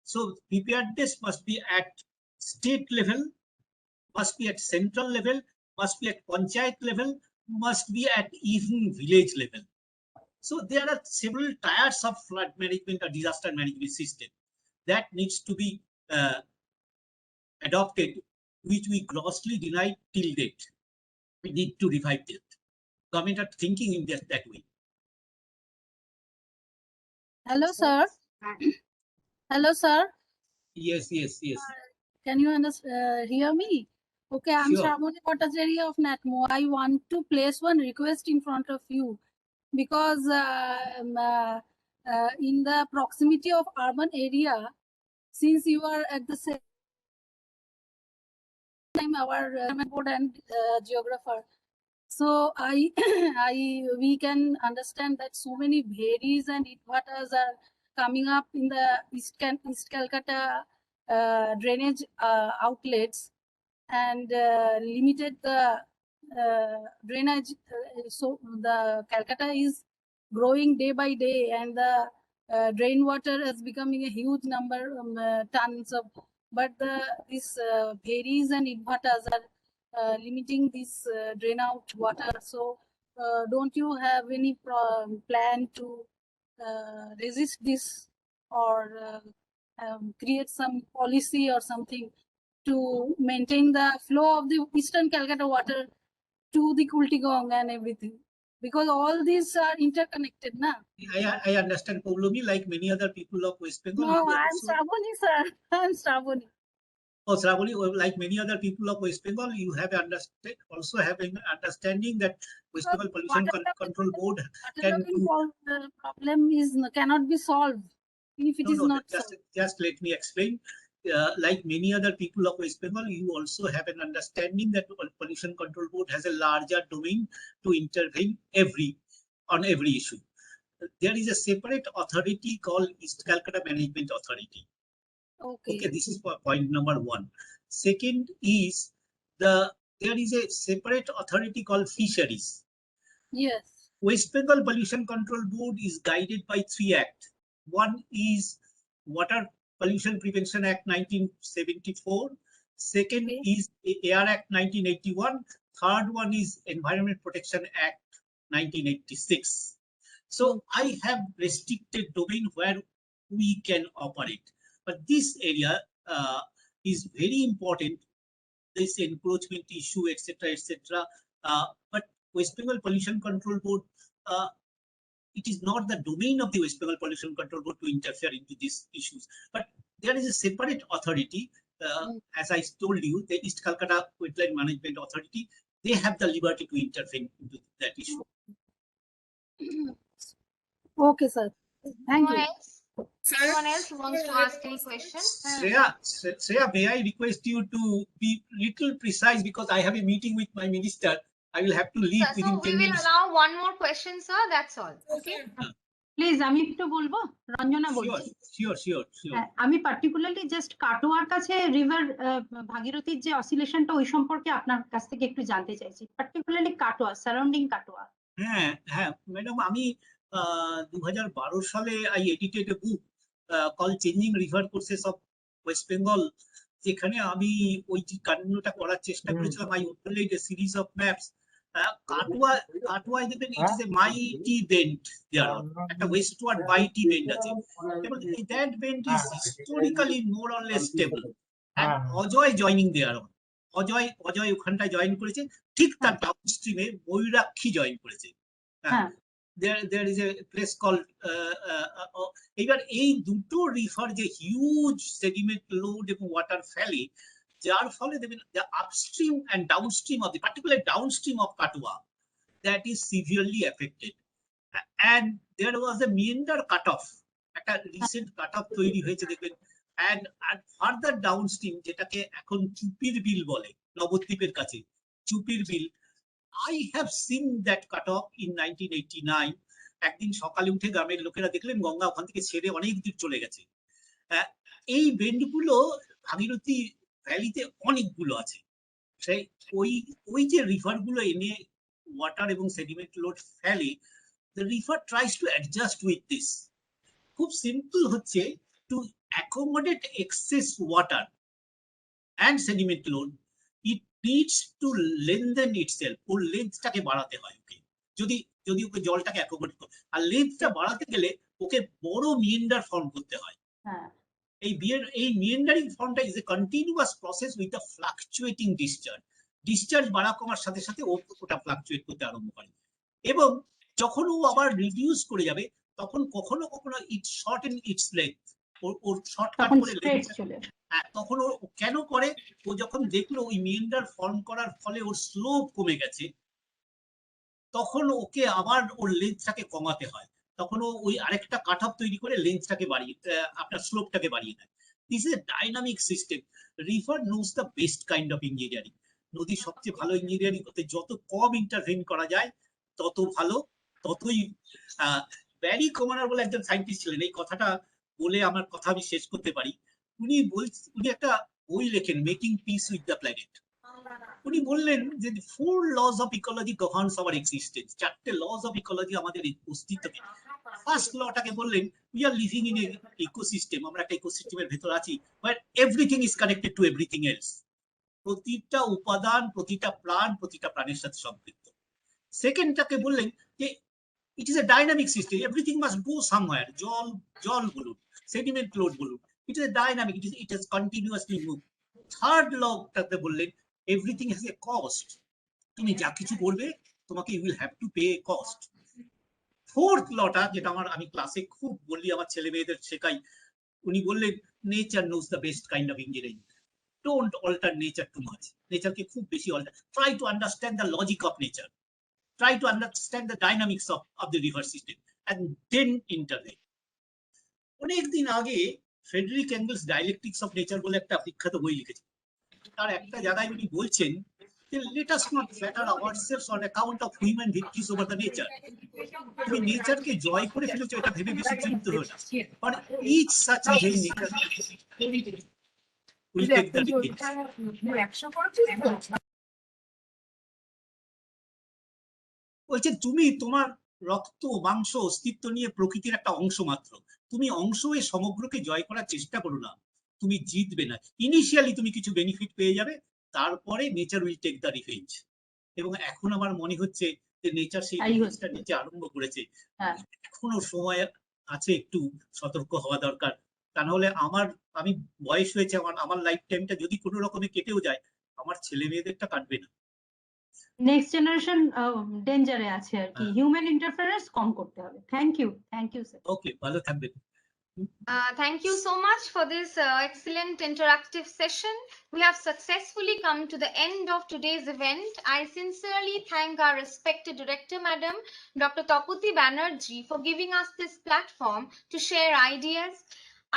So preparedness must be at state level, must be at central level, must be at panchayat level, must be at even village level. So there are several tiers of flood management or disaster management system that needs to be adopted, which we grossly denied till date. We need to revive that. Government are thinking in that way. Hello, sir. Hello, sir. Yes. Can you hear me? Okay, I'm Sure. Shravani Bhattacharya of NATMO. I want to place one request in front of you because in the proximity of urban area, since you are at the same time our board and geographer, so we can understand that so many berries and itvatas are coming up in the East Calcutta drainage outlets and limited the drainage. So the Calcutta is growing day by day, and the drain water is becoming a huge number tons of. But these ferries and inverters are limiting this drain out water. So don't you have any plan to resist this, or create some policy or something to maintain the flow of the Eastern Calcutta water to the Kultigong and everything? Because all these are interconnected, na? I understand, Paulomi, like many other people of West Bengal. No, you I'm also- Shravani, sir. I'm Shravani. Oh, Shravani, like many other people of West Bengal, you have also have an understanding that West Bengal Pollution Control Board can do. The problem is cannot be solved if it is not solved. Just let me explain. Like many other people of West Bengal, you also have an understanding that Pollution Control Board has a larger domain to intervene on every issue. There is a separate authority called East Calcutta Management Authority. Okay, this is point number one. Second is there is a separate authority called Fisheries. Yes. West Bengal Pollution Control Board is guided by 3 acts. One is Water Pollution Prevention Act 1974. Second is Air Act 1981. Third one is Environment Protection Act 1986. So I have restricted domain where we can operate. But this area is very important, this encroachment issue, etc., etc. But West Bengal Pollution Control Board, it is not the domain of the West Bengal Pollution Control Board to interfere into these issues. But there is a separate authority, as I told you, the East Calcutta Wetland Management Authority. They have the liberty to intervene into that issue. Okay, sir. Thank you. Anyone else who wants to ask any question? Shreya, may I request you to be little precise because I have a meeting with my minister. I will have to leave Sir, within so 10 we will minutes. allow one more question, sir. That's all. Okay. Please আমি একটু বলবো, রঞ্জনা বলছি। Sure. আমি particularly just কাটোয়ার কাছে river ভাগীরথীর যে অসিলেশনটা ওই সম্পর্কে আপনার কাছ থেকে একটু জানতে চাইছি, পার্টিকুলারলি কাটোয়া, সারাউন্ডিং কাটোয়া। হ্যাঁ ম্যাডাম, আমি 2012 সালে I edited a book called Changing River Courses of West Bengal, যেখানে আমি ওই কান্ডটা করার চেষ্টা করেছিলাম। I overlaid a series of maps. Katwa দেখবেন, it is a mighty bend there, একটা westward mighty bend আছে, এবং that bend is historically more or less stable, and Ajay joining there, Ajay ওখানটায় জয়েন করেছে, ঠিক তার ডাউনস্ট্রিমে ময়ূরাক্ষী জয়েন করেছে। There is a place called এবার এই দুটো রিভার যে হিউজ সেডিমেন্ট লোড এবং ওয়াটার ফেলে, যার ফলে দেখবেন the upstream and downstream of the particular downstream of Katwa that is severely affected, and there was a meander cutoff, একটা রিসেন্ট কাটঅফ তৈরি হয়েছে দেখবেন, and further downstream যেটাকে এখন চুপির বিল বলে, নবদ্বীপের কাছে চুপির বিল, I have seen that cutoff in 1989. একদিন সকালে উঠে গ্রামের লোকেরা দেখলেন গঙ্গা ওখান থেকে ছেড়ে অনেক দূর চলে গেছে। এই বেন্ডগুলো ভাগীরথী ভ্যালিতে অনেকগুলো আছে। সেই ওই যে রিভার গুলো এনে ওয়াটার এবং সেডিমেন্ট লোড ফেলে, the river tries to adjust with this. খুব সিম্পল হচ্ছে, to accommodate excess water and sediment load, it needs to lengthen itself. ওর লেন্থটাকে বাড়াতে হয় ওকে, যদি ওকে জলটাকে অ্যাকোমোডেট করে, আর লেন্থটা বাড়াতে গেলে ওকে বড় মিয়েন্ডার ফর্ম করতে হয়। এই মিয়েন্ডারিং ফর্মটা is a continuous process with a fluctuating discharge বাড়া কমার সাথে সাথে ওটা ফ্লাকচুয়েট করতে আরম্ভ করে, এবং যখন ও আবার রিডিউস করে যাবে তখন কখনো ইট shorten it's length, or shortcut করে তখন ও কেন করে, ও যখন দেখলো ওই মিয়েন্ডার ফর্ম করার ফলে ওর স্লোপ কমে গেছে, তখন ওকে আবার ওর লেন্থটাকে কমাতে হয়, তখন ও ওই আরেকটা কাট অফ তৈরি করে লেন্থটাকে বাড়িয়ে, আপনার স্লোপটাকে বাড়িয়ে দেয়। This is a dynamic system. River nose the best kind of engineering. নদীর সবচেয়ে ভালো ইঞ্জিনিয়ারিং করতে যত কম ইন্টারভেন করা যায় তত ভালো, ততই ব্যারি কমানার বলে একজন সায়েন্টিস্ট ছিলেন, এই কথাটা বলে আমার কথা আমি শেষ করতে পারি। উনি একটা বই লেখেন, making piece with the planet. উনি বললেন যে 4 laws of ecology governs our existence, 4টে laws of ecology আমাদের অস্তিত্বকে। ফার্স্ট লটাকে বললেন we are living in ecosystem, আমরা একটা ইকোসিস্টেমের ভেতর আছি, but everything is connected to everything else. প্রতিটা উপাদান, প্রতিটা প্রাণ, প্রতিটা প্রাণের সাথে সম্পৃক্ত। সেকেন্ডটাকে বললেন যে it is a dynamic system, everything must go somewhere. জল বলুন, সেডিমেন্ট লোড বলুন, it is a dynamic, it has continuously move. Third লটাকে বললেন এভরিথিং হ্যাজ এ কস্ট, তুমি যা কিছু করবে তোমাকে you will have to pay cost. Fourth লটা, যেটা আমি ক্লাসে খুব বলি, আমার ছেলে মেয়েদের শেখাই, উনি বললেন nature knows the best kind of engineering, don't alter nature too much, নেচারকে খুব বেশি alter, try to understand the logic of nature, try to understand the dynamics of the river system and then intervene. অনেকদিন আগে Frederick Engels dialectics of nature বলে একটা বিখ্যাত বই লিখেছেন। তার একটা জায়গায় উনি বলছেন যে let us not flatter ourselves on account of human victories over the nature. তুমি নেচারকে জয় করে ফেলেছো এটা ভেবে বেশি তৃপ্ত হও না, but each such event nature will take the defeat. বলছেন তুমি তোমার রক্ত মাংস অস্তিত্ব নিয়ে প্রকৃতির একটা অংশ মাত্র, তুমি অংশ হয়ে সমগ্রকে জয় করার চেষ্টা করো না, তুমি জিতবে না। ইনিশিয়ালি তুমি কিছু বেনিফিট পেয়ে যাবে, তারপরে nature will take the revenge. এবং এখন আমার মনে হচ্ছে যে নেচার সেই রিভেঞ্জটা নিতে আরম্ভ করেছে। এখনো সময় আছে, একটু সতর্ক হওয়া দরকার, তা নাহলে আমি বয়স হয়েছে, আমার লাইফ টাইমটা যদি কোনো রকমে কেটেও যায়, আমার ছেলে মেয়েদেরটা কাটবে না। নেক্সট জেনারেশন ডেঞ্জারে আছে আর কি, হিউম্যান ইন্টারফারেন্স কম করতে হবে। Thank you sir. ওকে, ভালো থাকবেন। Thank you so much for this excellent interactive session. We have successfully come to the end of today's event. I sincerely thank our respected Director Madam, Dr. Taputi Banerjee, for giving us this platform to share ideas.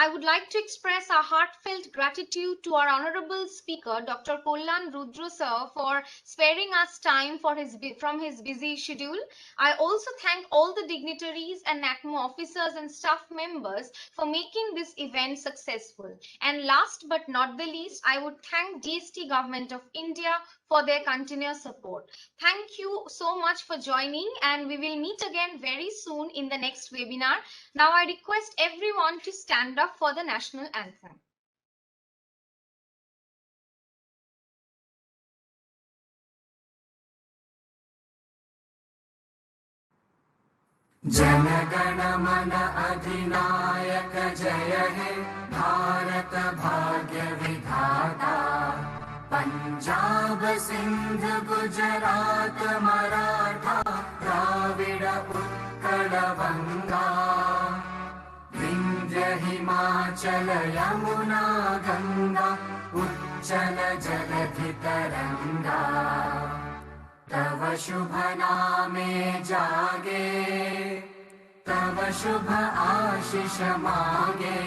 I would like to express our heartfelt gratitude to our honorable speaker, Dr. KALYAN Rudra sir, for sparing us time from his busy schedule. I also thank all the dignitaries and NATMO officers and staff members for making this event successful. And last but not the least, I would thank DST Government of India for their continuous support. Thank you so much for joining, and we will meet again very soon in the next webinar. Now I request everyone to stand up for the national anthem. Jana Gana मन अधिनायक जय हे भारत भाग्य विधाता, पंजाब सिंध गुजरात मराठा द्राविड उत्कल बंगा, विंध्य हिमाचल यमुना गंगा उच्चल जलधि तरंगा, तव शुभ नामे जागे, तव शुभ आशीष मागे,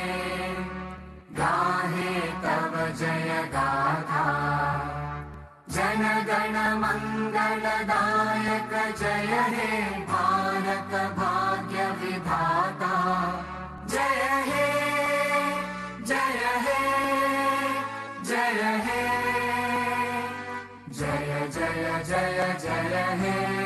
गाहे तव जय गाथा, जन गण मंगलदायक जय हे भारत भाग्य विधाता, जय हे जय हे जय हे जय जय जय जय हे।